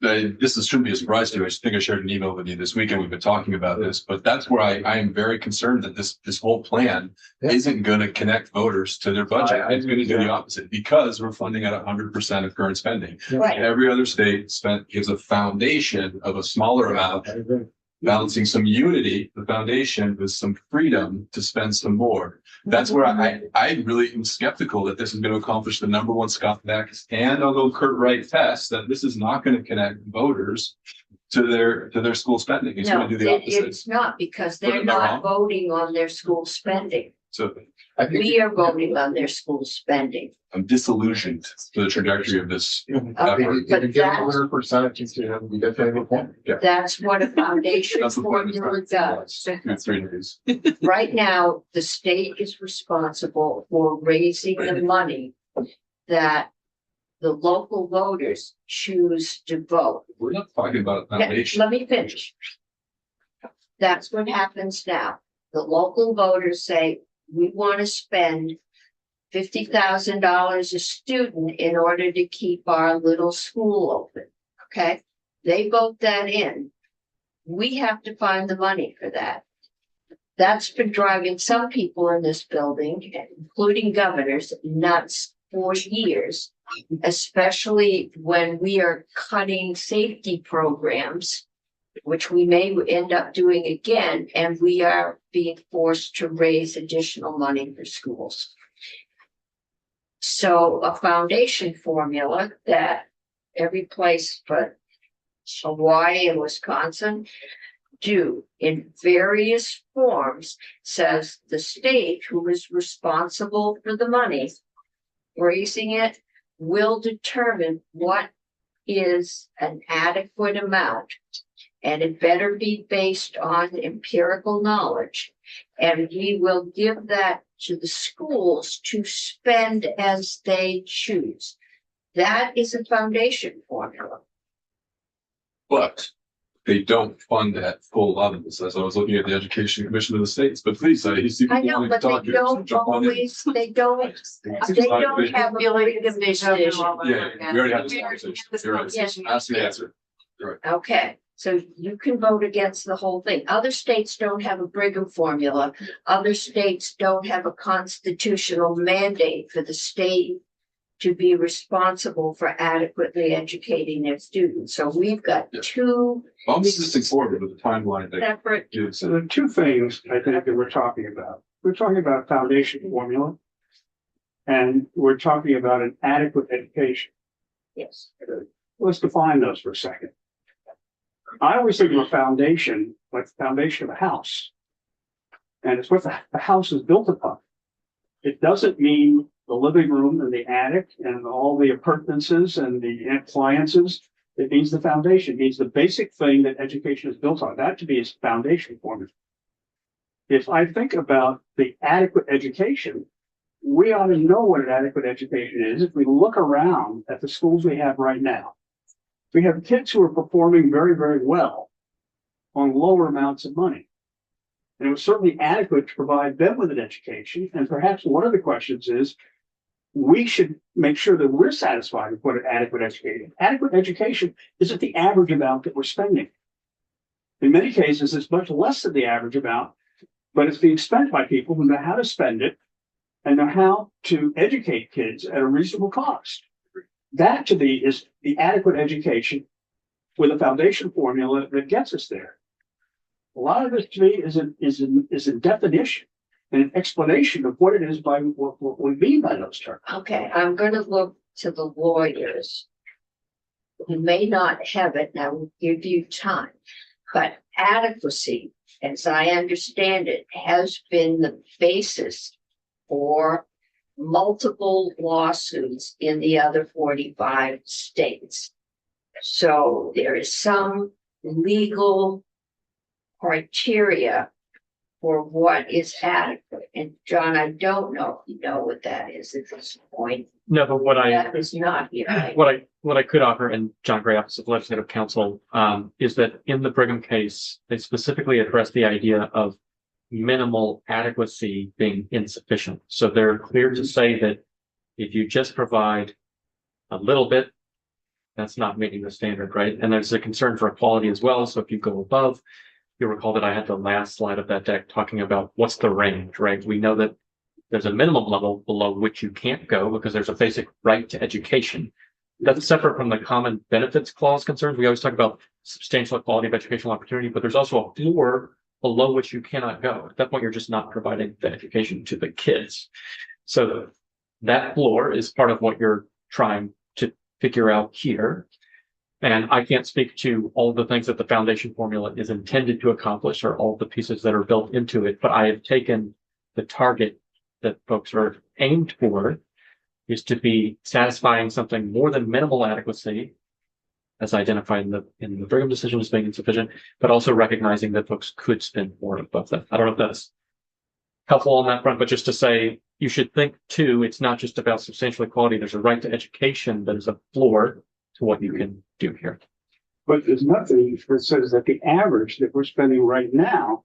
this shouldn't be a surprise to you. I just think I shared an email with you this weekend. We've been talking about this, but that's where I am very concerned that this whole plan isn't going to connect voters to their budget. It's going to do the opposite because we're funding at 100% of current spending. Right. Every other state gives a foundation of a smaller amount, balancing some unity, the foundation with some freedom to spend some more. That's where I really am skeptical that this is going to accomplish the number one Scott Next and although Kurt Wright test that this is not going to connect voters to their school spending. It's going to do the opposite. It's not, because But they're am I not wrong? voting on their school spending. So I think We are voting on their school spending. I'm disillusioned to the trajectory of this Okay, if but you get that's- 100%, you have to get that point. That's what a foundation That's the point. formula does. 3 days. Right now, the state is responsible for raising the money that the local voters choose to vote. We're not talking about a Now, foundation. let me finish. That's what happens now. The local voters say, we want to spend $50,000 a student in order to keep our little school open, okay? They vote that in. We have to find the money for that. That's been driving some people in this building, including governors, nuts for years, especially when we are cutting safety programs, which we may end up doing again, and we are being forced to raise additional money for schools. So a foundation formula that every place but Hawaii and Wisconsin do in various forms says the state, who is responsible for the money, raising it, will determine what is an adequate amount. And it better be based on empirical knowledge. And we will give that to the schools to spend as they choose. That is a foundation formula. But they don't fund that full out of this, as I was looking at the Education Commission of the States, but please, I see. I people know, wanting but to they talk here, so don't jump on in. always, they don't have a freedom decision. Yeah, we already had this conversation. You're right. Yes. Ask the answer. Okay, so you can vote against the whole thing. Other states don't have a Brigham formula. Other states don't have a constitutional mandate for the state to be responsible for adequately educating their students. So we've got Yeah. two I'm just informed with the timeline that separate. gives. So there are two things I think that we're talking about. We're talking about foundation formula. And we're talking about an adequate education. Yes. Let's define those for a second. I always think of a foundation like the foundation of a house. And it's what the house is built upon. It doesn't mean the living room and the attic and all the appurtenances and the appliances. It means the foundation. It means the basic thing that education is built on. That to be its foundation formula. If I think about the adequate education, we ought to know what an adequate education is if we look around at the schools we have right now. We have kids who are performing very, very well on lower amounts of money. And it was certainly adequate to provide them with an education. And perhaps one of the questions is, we should make sure that we're satisfied with what an adequate education. Adequate education isn't the average amount that we're spending. In many cases, it's much less than the average amount, but it's being spent by people who know how to spend it and know how to educate kids at a reasonable cost. That to me is the adequate education with a foundation formula that gets us there. A lot of this to me is a definition and an explanation of what it is by what we mean by those terms. Okay, I'm gonna look to the lawyers. who may not have it, and I will give you time, but adequacy, as I understand it, has been the basis for multiple lawsuits in the other 45 states. So there is some legal criteria for what is adequate. And John, I don't know if you know what that is at this point. No, but what That is not here. what I could offer, and John Gray, Office of Legislative Counsel, is that in the Brigham case, they specifically address the idea of minimal adequacy being insufficient. So they're clear to say that if you just provide a little bit, that's not meeting the standard, right? And there's a concern for equality as well. So if you go above, you'll recall that I had the last slide of that deck talking about what's the range, right? We know that there's a minimum level below which you can't go because there's a basic right to education. That's separate from the common benefits clause concerns. We always talk about substantial equality of educational opportunity, but there's also a floor below which you cannot go. At that point, you're just not providing the education to the kids. So that floor is part of what you're trying to figure out here. And I can't speak to all the things that the foundation formula is intended to accomplish or all the pieces that are built into it, but I have taken the target that folks are aimed for is to be satisfying something more than minimal adequacy, as identified in the Brigham decision as being insufficient, but also recognizing that folks could spend more above that. I don't know if that's helpful on that front, but just to say, you should think too, it's not just about substantial equality. There's a right to education. There's a floor to what you can do here. But there's nothing that says that the average that we're spending right now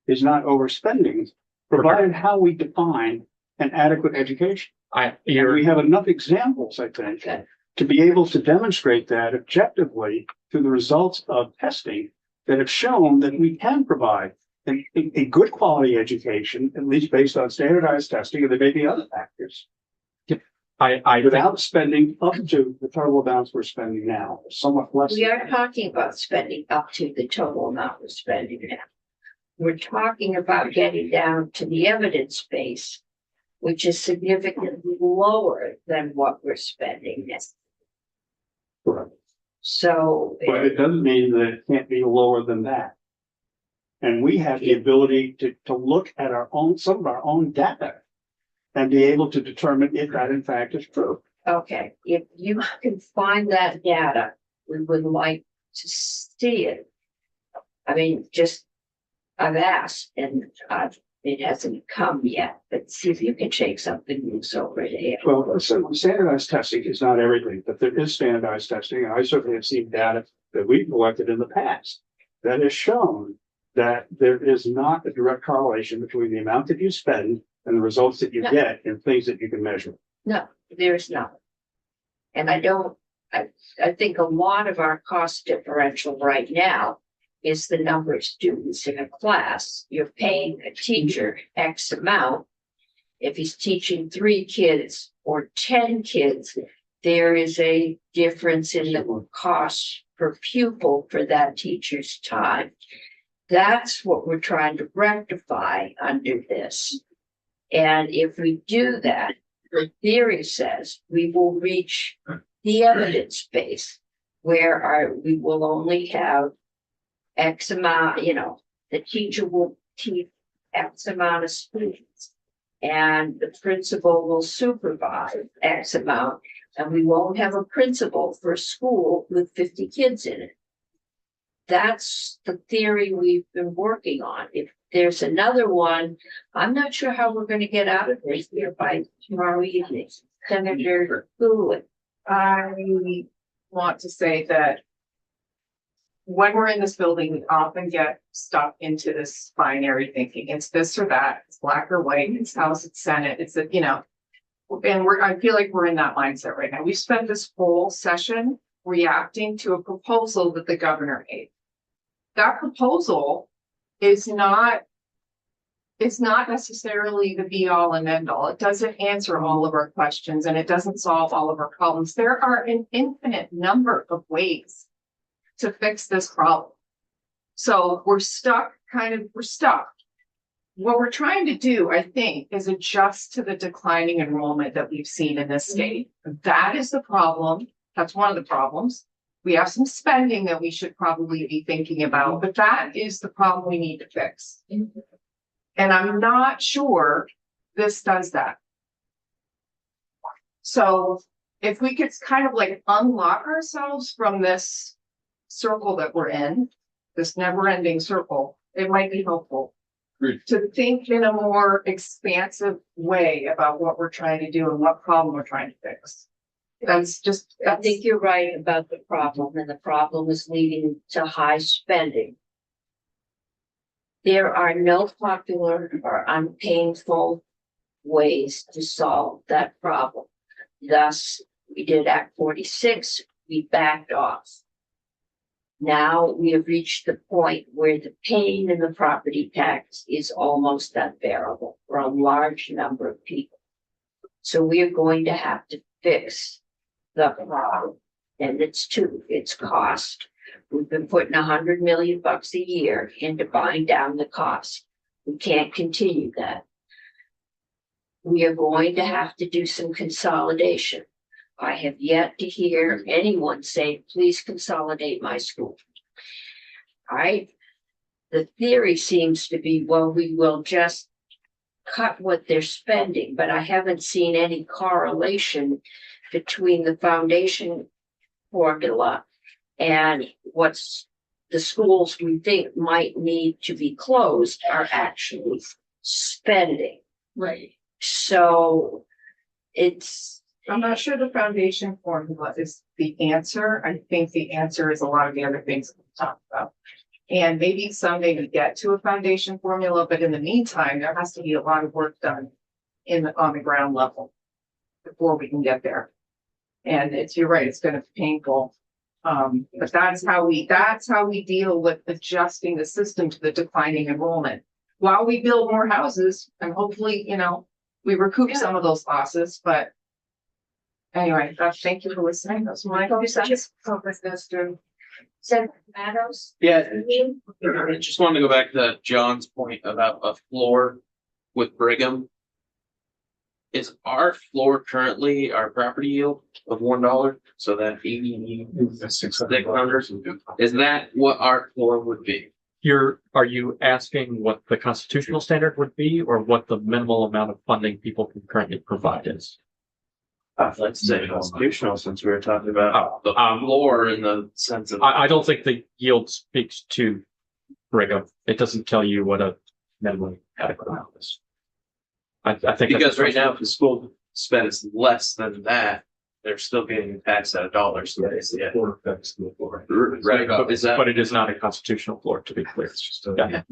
is not overspending, provided how we define an adequate education. And you're, we have enough examples, I think, Okay. to be able to demonstrate that objectively through the results of testing that have shown that we can provide a good quality education, at least based on standardized testing, and there may be other factors, I think, without spending up to the total amounts we're spending now, somewhat less. We are talking about spending up to the total amount we're spending now. We're talking about getting down to the evidence base, which is significantly lower than what we're spending now. Correct. So. But it doesn't mean that it can't be lower than that. And we have the ability to look at some of our own data and be able to determine if that in fact is true. Okay, if you can find that data, we would like to see it. I mean, I've asked and it hasn't come yet, but see if you can shake something loose over here. Well, so standardized testing is not everything, but there is standardized testing, and I certainly have seen data that we've collected in the past that has shown that there is not a direct correlation between the amount that you spend and the results that you No. get and things that you can measure. No, there's not. And I think a lot of our cost differential right now is the number of students in a class. You're paying a teacher X amount. If he's teaching 3 kids or 10 kids, there is a difference in the cost per pupil for that teacher's time. That's what we're trying to rectify under this. And if we do that, the theory says we will reach the evidence base where we will only have X amount, the teacher will teach X amount of students. And the principal will supervise X amount, and we won't have a principal for a school with 50 kids in it. That's the theory we've been working on. If there's another one, I'm not sure how we're gonna get out of this here by tomorrow evening. Senator Goodwin. I want to say that when we're in this building, we often get stuck into this binary thinking. It's this or that, it's black or white, it's House, it's Senate, and I feel like we're in that mindset right now. We spent this whole session reacting to a proposal that the governor made. That proposal is not necessarily the be all and end all. It doesn't answer all of our questions and it doesn't solve all of our problems. There are an infinite number of ways to fix this problem. So we're stuck. What we're trying to do, I think, is adjust to the declining enrollment that we've seen in this state. That is the problem. That's one of the problems. We have some spending that we should probably be thinking about, but that is the problem we need to fix. And I'm not sure this does that. So if we could kind of like unlock ourselves from this circle that we're in, this never-ending circle, it might be helpful. Agreed. To think in a more expansive way about what we're trying to do and what problem we're trying to fix. I think you're right about the problem, and the problem is leading to high spending. There are no popular or unpainful ways to solve that problem. Thus, we did Act 46, we backed off. Now we have reached the point where the pain in the property tax is almost unbearable for a large number of people. So we are going to have to fix the problem, and it's cost. We've been putting $100 million a year into buying down the cost. We can't continue that. We are going to have to do some consolidation. I have yet to hear anyone say, please consolidate my school. All right. The theory seems to be, well, we will just cut what they're spending, but I haven't seen any correlation between the foundation formula and what's the schools we think might need to be closed are actually spending. Right. So I'm not sure the foundation formula is the answer. I think the answer is a lot of the other things we talked about. And maybe someday we get to a foundation formula, but in the meantime, there has to be a lot of work done on the ground level. before we can get there. And you're right, it's gonna be painful. But that's how we deal with adjusting the system to the declining enrollment. While we build more houses and hopefully, we recoup some of those losses, but. Anyway, thank you for listening. That's my Just focus this through. Senator Meadows? Yeah, I just wanted to go back to John's point about a floor with Brigham. Is our floor currently our property yield of $1? So that 600, is that what our floor would be? Are you asking what the constitutional standard would be or what the minimal amount of funding people can currently provide is? Let's say constitutional, since we were talking about the floor in the sense of. I don't think the yield speaks to Brigham. It doesn't tell you what a minimum adequate amount is. I think. Because right now, if the school spends less than that, they're still getting taxed at $1. So yeah. Right, is that? But it is not a constitutional floor, to be clear. Yeah.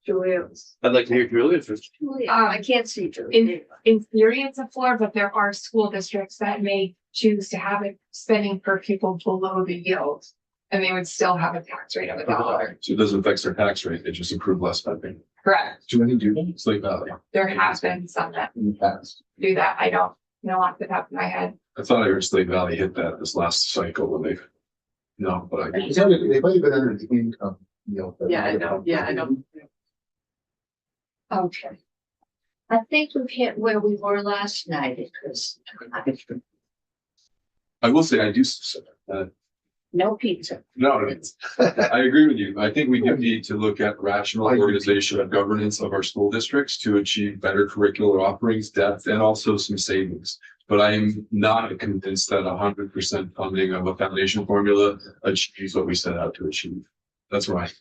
Julia's. I'd like to hear Julia first. I can't see Julia. In theory, it's a floor, but there are school districts that may choose to have it spending per pupil below the yield. And they would still have a tax rate of $1. So it doesn't affect their tax rate, they just approve less spending. Correct. Do any do that It's like that. There has been some that in the past? do that. I don't know off the top of my head. I thought I heard Slate Valley hit that this last cycle when they. No, but I. They've only been under the income, Yeah, I know. Okay. I think we've hit where we were last night, because I will say I do, no pizza. no, I agree with you. I think we do need to look at rational organization and governance of our school districts to achieve better curricular offerings, depth, and also some savings. But I am not convinced that 100% funding of a foundation formula achieves what we set out to achieve. That's right.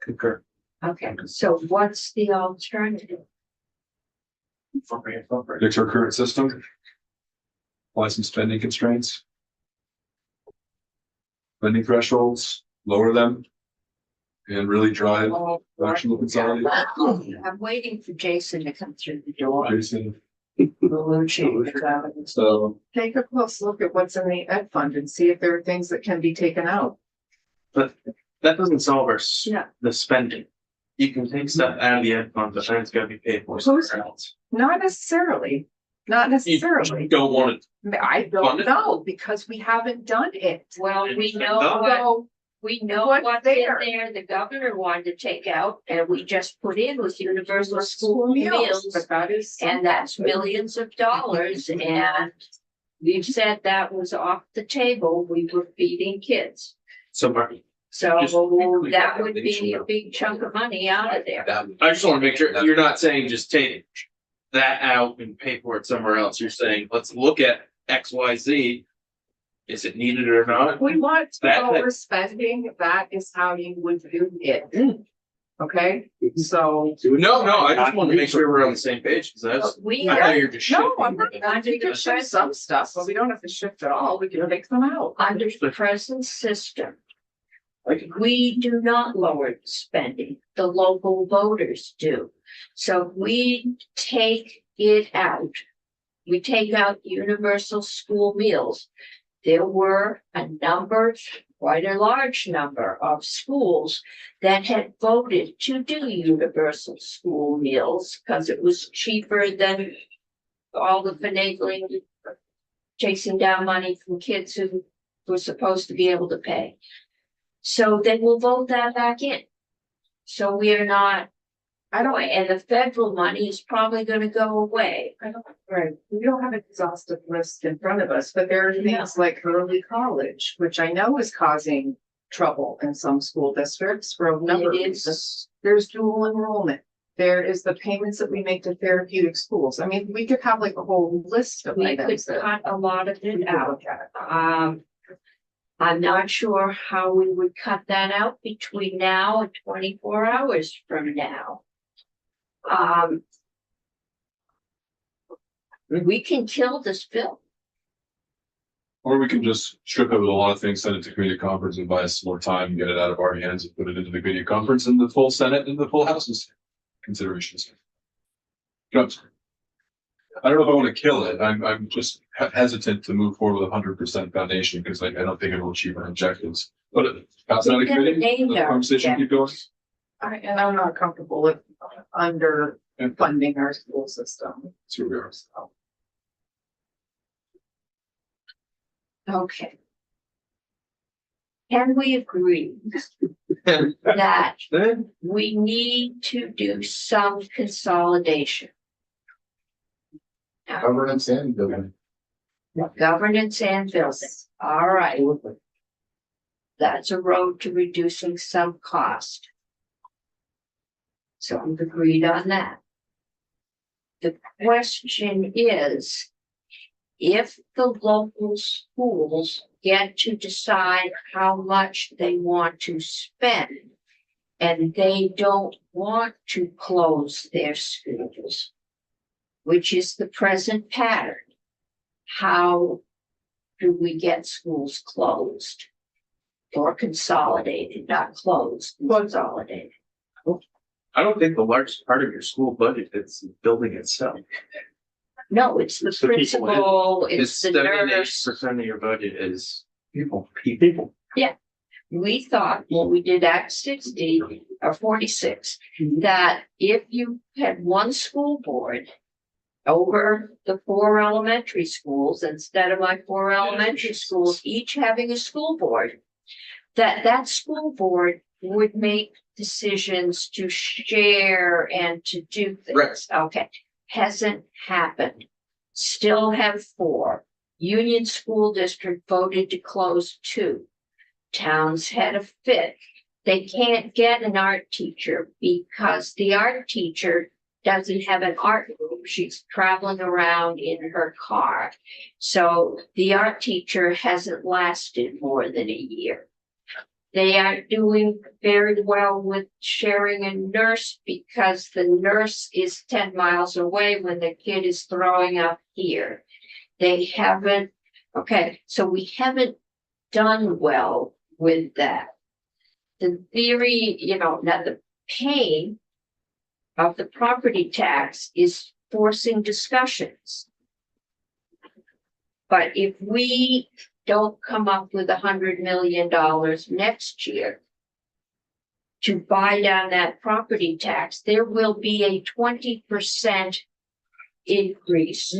Concur. Okay, so what's the alternative? Fix our current system. Apply some spending constraints. Spending thresholds, lower them. And really drive rational consolidation. I'm waiting for Jason to come through the door. Jason, So take a close look at what's in the ed fund and see if there are things that can be taken out. But that doesn't solve our, Yeah. the spending. You can take stuff out of the ed fund, but then it's gotta be paid for somewhere else. Not necessarily, not You necessarily. don't want it. I Fund don't it? know because we haven't done it. Well, we know No. what, So we know What's what's in there? there, the governor wanted to take out, and we just put in with universal school meals, meals. but that is. And that's millions of dollars, and we've said that was off the table, we were feeding kids. So Marty, So Just- that would be a big chunk of money out of there. I just wanna make sure, you're not saying just take that out and pay for it somewhere else. You're saying, let's look at XYZ. Is it needed or not? We want to That- lower spending, that is how you would do it. Okay, so. No, I just wanna make sure we're on the same page, cause that's, We, I thought you were just. No, shifting I'm not, it. we can shift some stuff, but we don't have to shift it all, we can take them out. under the present system, we do not lower the spending, the local voters do. So we take it out. We take out universal school meals. There were a number, quite a large number of schools that had voted to do universal school meals because it was cheaper than all the finagling, chasing down money from kids who were supposed to be able to pay. So then we'll vote that back in. So we are not, and the federal money is probably gonna go away. Right, we don't have an exhaustive list in front of us, but there are things like early college, which I know is causing trouble in some school districts for a number of It is. reasons. There's dual enrollment. There is the payments that we make to therapeutic schools. I mean, we could have like a whole list of We could items that cut a lot of we it could out. look at. I'm not sure how we would cut that out between now and 24 hours from now. We can kill this bill. Or we can just strip it with a lot of things, send it to community conference and buy us some more time, get it out of our hands and put it into the community conference and the full Senate and the full House's considerations. Jobs. I don't know if I want to kill it. I'm just hesitant to move forward with 100% foundation because I don't think it'll achieve our objectives. But that's not a committee. Named The our conversation keep going. And I'm not comfortable with underfunding our school system. That's where we are. So, Okay. Can we agree that we need to do some consolidation? Now, Governance and building. governance and building, all right. That's a road to reducing some cost. So we've agreed on that. The question is, if the local schools get to decide how much they want to spend, and they don't want to close their schools, which is the present pattern, how do we get schools closed? Or consolidated, not closed, consolidated. I don't think the largest part of your school budget is the building itself. No, it's the It's the people. principal, it's the 78% nurse. of your budget is People. We thought, when we did Act 60 or 46, that if you had one school board over the 4 elementary schools, instead of my 4 elementary schools, each having a school board, that school board would make decisions to share and to do things. Okay, hasn't happened. Still have 4. Union School District voted to close 2. Towns had a fit. They can't get an art teacher because the art teacher doesn't have an art group. She's traveling around in her car. So the art teacher hasn't lasted more than a year. They aren't doing very well with sharing a nurse because the nurse is 10 miles away when the kid is throwing up here. They haven't, okay, so we haven't done well with that. The theory, now the pain of the property tax is forcing discussions. But if we don't come up with $100 million next year to buy down that property tax, there will be a 20% increase.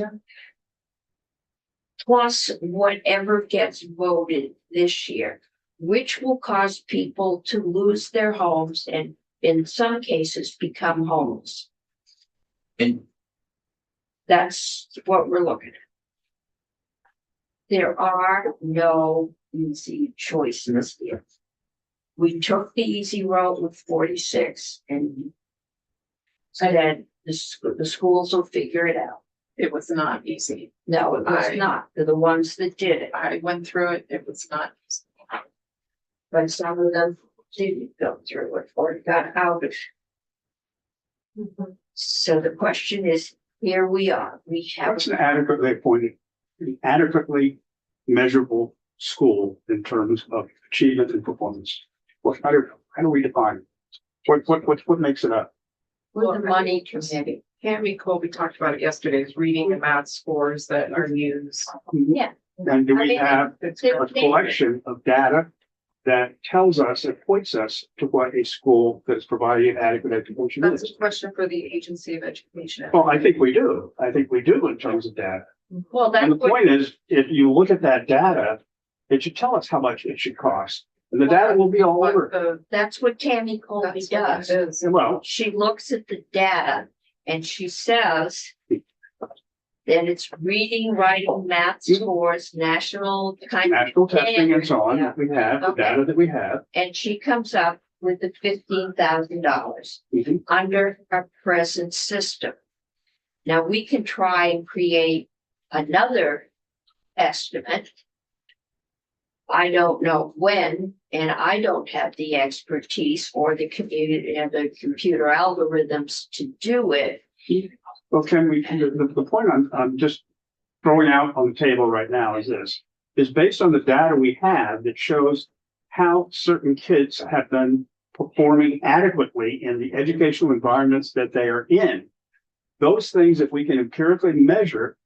Plus whatever gets voted this year, which will cause people to lose their homes and in some cases become homeless. And That's what we're looking at. There are no easy choices here. We took the easy road with 46 and said the schools will figure it out. it was not easy. No, it was not. They're the ones that did it. I went through it. It was not easy. But some of them didn't go through it or got out of it. So the question is, here we are. We have. What's an adequately appointed, an adequately measurable school in terms of achievement and performance? How do we define it? What makes it up? With the money committee. Tammy Colby talked about it yesterday, is reading and math scores that are used. Yeah. And do I we mean, have It's they- a collection of data that tells us and points us to what a school that's providing adequate education That's is? a question for the Agency of Education. Well, I think we do. I think we do in terms of data. Well, that's And the what, point is, if you look at that data, it should tell us how much it should cost. And the data will be all over. that's what Tammy Colby That's what does. it is. Well, She looks at the data and she says that it's reading, writing, math scores, national kind of, national testing and so on, Yeah. we have, the data that we have. and she comes up with the $15,000 Mhm. under our present system. Now, we can try and create another estimate. I don't know when, and I don't have the expertise or the community and the computer algorithms to do it. Well, can we, the point I'm just throwing out on the table right now is this, is based on the data we have that shows how certain kids have been performing adequately in the educational environments that they are in. those things that we can empirically measure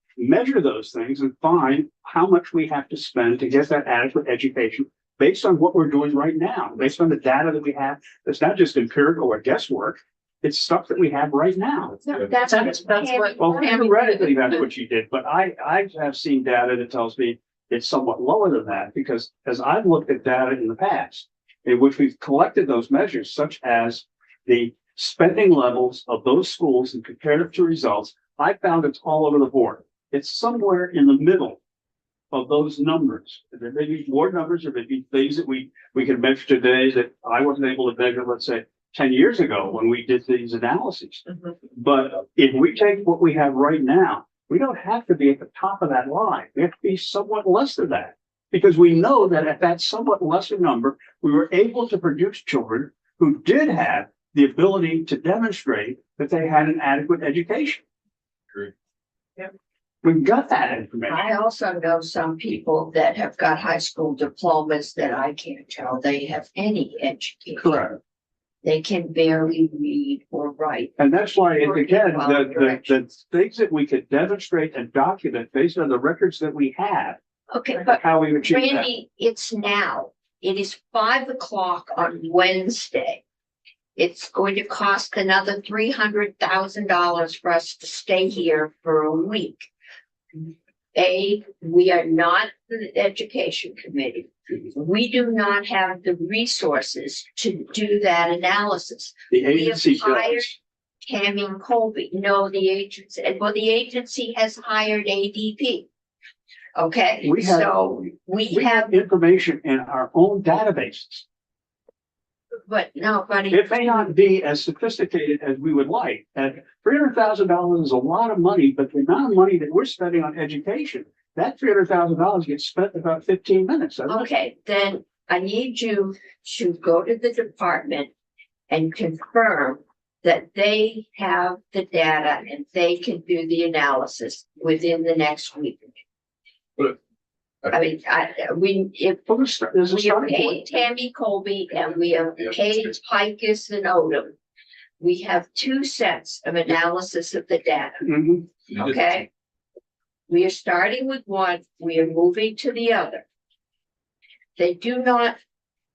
those things and find how much we have to spend to get that adequate education based on what we're doing right now, based on the data that we have. It's not just empirical or guesswork. It's stuff that we have right now. That's what- Well, theoretically, that's what you did, but I have seen data that tells me it's somewhat lower than that, because as I've looked at data in the past, in which we've collected those measures, such as the spending levels of those schools and compared it to results, I found it's all over the board. It's somewhere in the middle of those numbers. There may be more numbers, or maybe things that we can measure today that I wasn't able to measure, let's say, 10 years ago when we did these analyses. But if we take what we have right now, we don't have to be at the top of that line. We have to be somewhat less than that, because we know that at that somewhat lesser number, we were able to produce children who did have the ability to demonstrate that they had an adequate education. Agree. Yep. We've got that information. I also know some people that have got high school diplomas that I can't tell they have any education. Correct. They can barely read or write. And that's why, Or again, follow the directions. things that we could demonstrate and document based on the records that we have, Okay, but how we achieve that. Randy, it's now. It is 5 o'clock on Wednesday. It's going to cost another $300,000 for us to stay here for a week. We are not the education committee. We do not have the resources to do that analysis. The have agency hired- does. Tammy and Colby, no, the agency has hired ADP. Okay, We have- so we We have, have information in our own databases. but no, buddy. It may not be as sophisticated as we would like, and $300,000 is a lot of money, but the amount of money that we're spending on education, that $300,000 gets spent in about 15 minutes. doesn't it? Okay, then I need you to go to the department and confirm that they have the data and they can do the analysis within the next week. But- I mean, if Well, there's a we have starting paid point. Tammy Colby and we have Yeah. paid Picus and Odom. We have 2 sets of analysis of the data. Mhm. You did- Okay. We are starting with one, we are moving to the other. They do not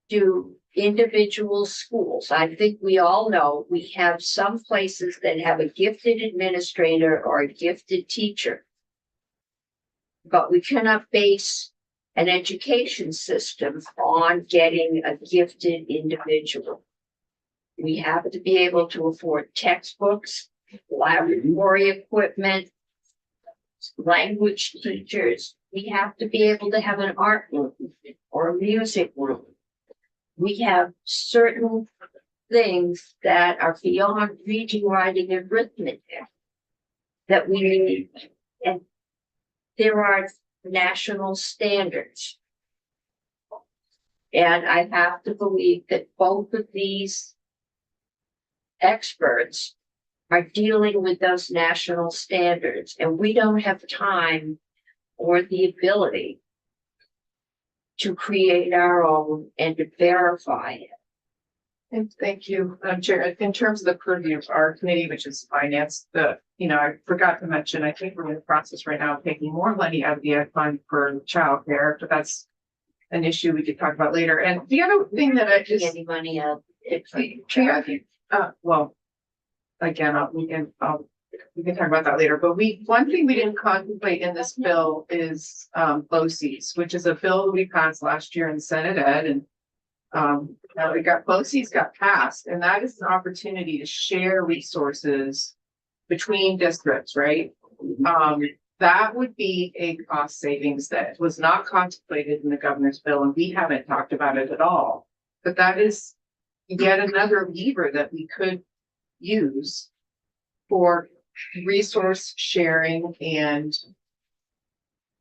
do individual schools. I think we all know we have some places that have a gifted administrator or a gifted teacher. But we cannot base an education system on getting a gifted individual. We have to be able to afford textbooks, laboratory equipment, language teachers. We have to be able to have an art room or a music room. We have certain things that are beyond reading, writing, and arithmetic that we need. And there are national standards. And I have to believe that both of these experts are dealing with those national standards, and we don't have time or the ability to create our own and to verify it. And thank you, Chair. In terms of the purview of our committee, which is finance, I forgot to mention, I think we're in the process right now of taking more money out of the ed fund for childcare, but that's an issue we could talk about later. And the other thing that I just, Any money out. well, again, we can talk about that later, but one thing we didn't contemplate in this bill is, BOCES, which is a bill we passed last year in Senate Ed, and now BOCES got passed, and that is an opportunity to share resources between districts, right? That would be a cost savings that was not contemplated in the governor's bill, and we haven't talked about it at all. But that is yet another lever that we could use for resource sharing and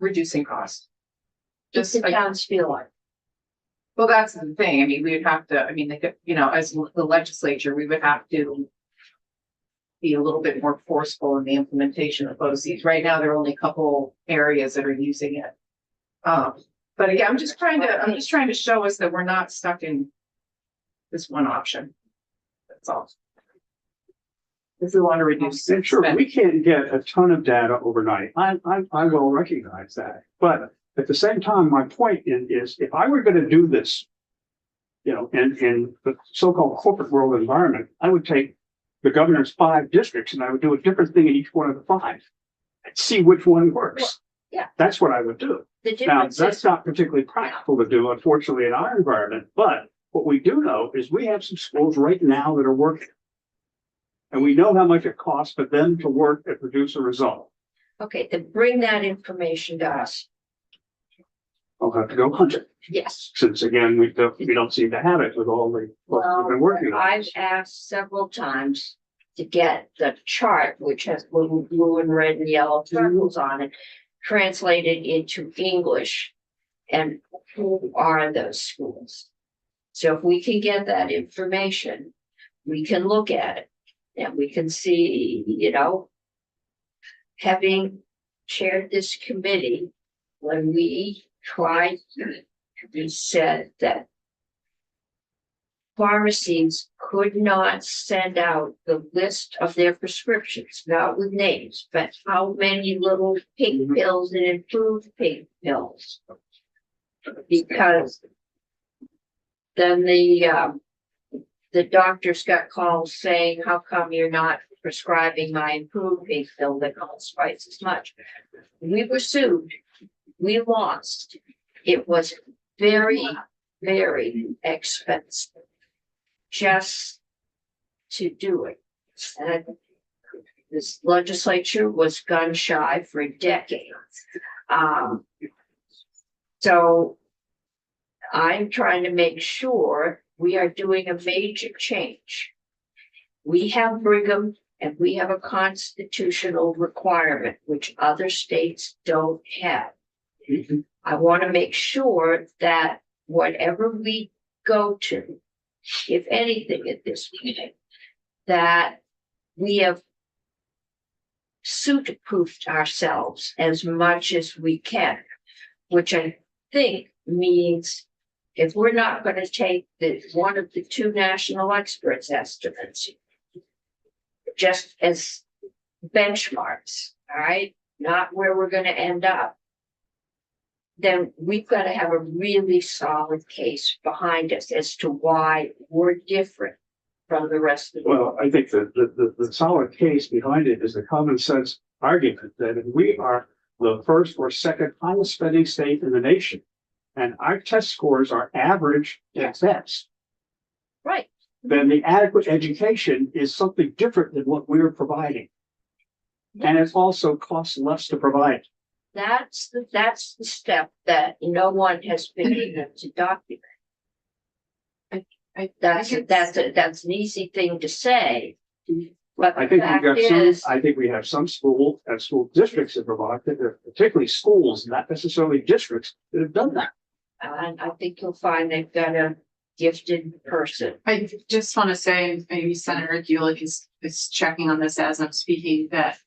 reducing costs. Just Just the like, towns feel like. well, that's the thing. I mean, we would have to, they could, as the legislature, we would have to be a little bit more forceful in the implementation of BOCES. Right now, there are only a couple areas that are using it. But again, I'm just trying to show us that we're not stuck in this one option. That's all. if we want to reduce. And sure, spend. we can't get a ton of data overnight. I will recognize that. But at the same time, my point is if I were gonna do this, you know, in the so-called corporate world environment, I would take the governor's 5 districts and I would do a different thing in each one of the 5. And see which one works. yeah. That's what I would do. The Now, difference that's is, not particularly practical to do, unfortunately, in our environment, but what we do know is we have some schools right now that are working. And we know how much it costs for them to work and produce a result. okay, then bring that information to us. I'll have to go hunt it, Yes. since again, we don't seem to have it with all the, what we've been working on. I've asked several times to get the chart, which has little blue and red and yellow circles on it, translated into English. And who are those schools? So if we can get that information, we can look at it and we can see, you know, having chaired this committee, when we tried, we said that pharmacies could not send out the list of their prescriptions, not with names, but how many little pink pills and improved pink pills. Because then the doctors got calls saying, how come you're not prescribing my improved pink pill that costs twice as much? We were sued. We lost. It was very, very expensive just to do it. And this legislature was gun shy for decades. So I'm trying to make sure we are doing a major change. We have Brigham and we have a constitutional requirement, which other states don't have. I want to make sure that whatever we go to, if anything at this meeting, that we have suit-proofed ourselves as much as we can, which I think means if we're not going to take one of the 2 national experts estimates just as benchmarks, all right, not where we're going to end up, then we've got to have a really solid case behind us as to why we're different from the rest of the world. Well, I think that the solid case behind it is the common sense argument that if we are the first or second highest spending state in the nation, and our test scores are average at best, Right. then the adequate education is something different than what we're providing. And it also costs less to provide. That's the step that no one has been able to document. That's an easy thing to say. But I the think fact we've got some, is, I think we have some schools and school districts that provide, particularly schools, not necessarily districts, that have done that. and I think you'll find they've got a gifted person. I just want to say, maybe Senator Gulick is checking on this as I'm speaking, that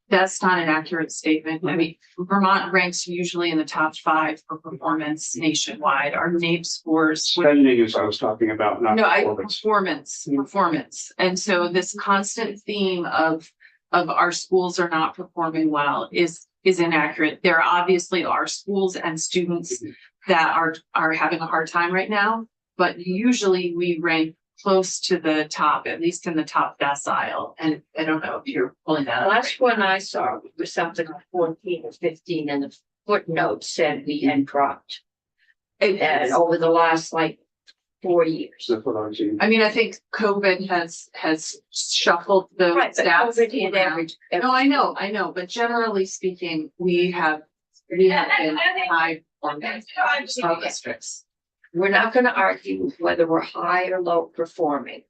that's not an accurate statement. I mean, Vermont ranks usually in the top 5 for performance nationwide. Our NAEP scores. Spending is what I was talking about, not No, performance. performance. And so this constant theme of our schools are not performing well is inaccurate. There obviously are schools and students that are having a hard time right now, but usually we rank close to the top, at least in the top decile. And I don't know if you're pulling that The up. last one I saw was something like 14 or 15, and the footnote said we had dropped. And over the last like 4 years. That's what I'm seeing. I mean, I think COVID has shuffled those Right, but stats COVID hit around. every. No, I know, but generally speaking, we have been high performing school districts. We're not going to argue whether we're high or low performing.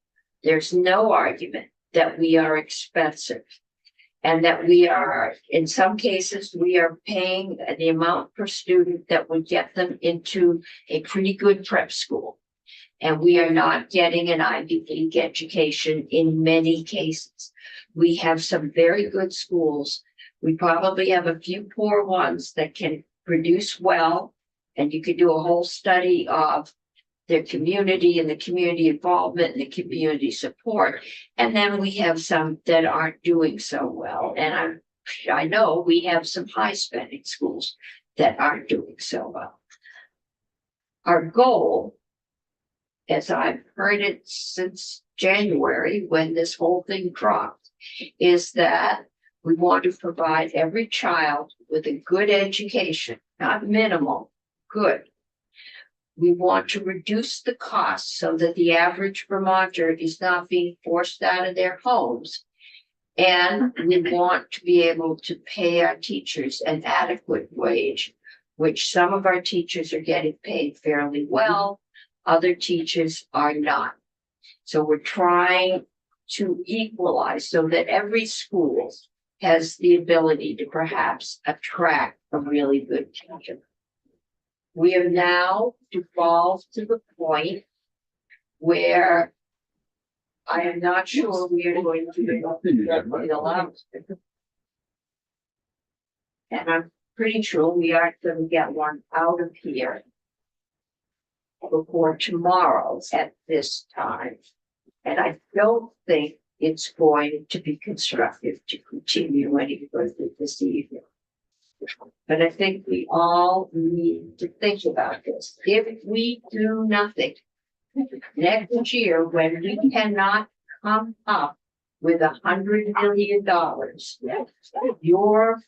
There's no argument that we are expensive. And that we are, in some cases, we are paying the amount per student that would get them into a pretty good prep school. And we are not getting an Ivy League education in many cases. We have some very good schools. We probably have a few poor ones that can produce well. And you could do a whole study of their community and the community involvement and the community support. And then we have some that aren't doing so well. And I know we have some high spending schools that aren't doing so well. Our goal, as I've heard it since January, when this whole thing dropped, is that we want to provide every child with a good education, not minimal, good. We want to reduce the costs so that the average Vermonter is not being forced out of their homes. And we want to be able to pay our teachers an adequate wage, which some of our teachers are getting paid fairly well, other teachers are not. So we're trying to equalize so that every school has the ability to perhaps attract a really good teacher. We have now evolved to the point where I am not sure we are going to be allowed. And I'm pretty sure we aren't going to get one out of here before tomorrow at this time. And I don't think it's going to be constructive to continue any further this evening. But I think we all need to think about this. If we do nothing next year, when we cannot come up with $100 million, your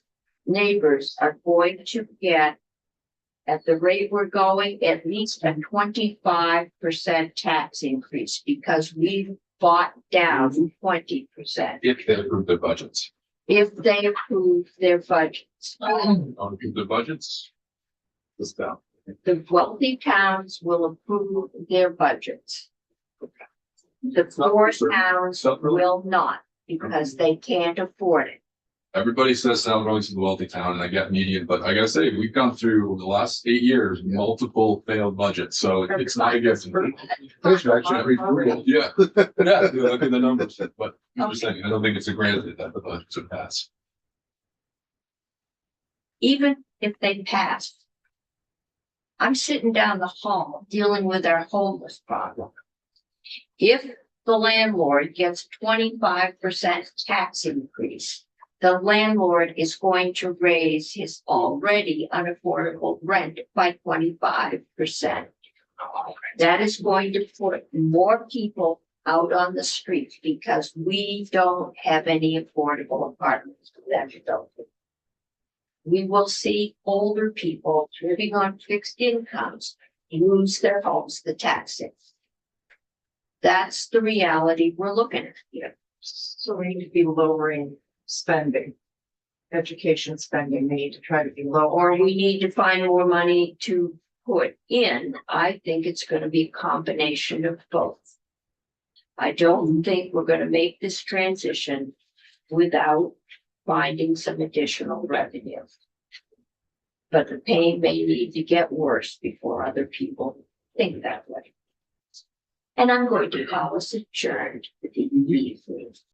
neighbors are going to get, at the rate we're going, at least a 25% tax increase because we bought down 20%. If they approve their budgets. If they approve their budgets. Don't approve their budgets. Let's down. The wealthy towns will approve their budgets. The poor towns will not because they can't afford it. Everybody says South Road is a wealthy town and I get median, but I gotta say, we've gone through the last 8 years, multiple failed budgets, so it's not a gift. Those are actually pretty brutal. Yeah, yeah, look at the numbers, but I'm just saying, I don't think it's a granted that the budgets would pass. Even if they pass. I'm sitting down the hall dealing with our homeless problem. If the landlord gets 25% tax increase, the landlord is going to raise his already unaffordable rent by 25%. That is going to put more people out on the street because we don't have any affordable apartments for them to go to. We will see older people living on fixed incomes lose their homes to taxing. That's the reality we're looking at here. So we need to be lowering spending. Education spending, we need to try to be low. Or we need to find more money to put in. I think it's going to be a combination of both. I don't think we're going to make this transition without finding some additional revenue. But the pain may need to get worse before other people think that way. And I'm going to call us adjourned for the evening.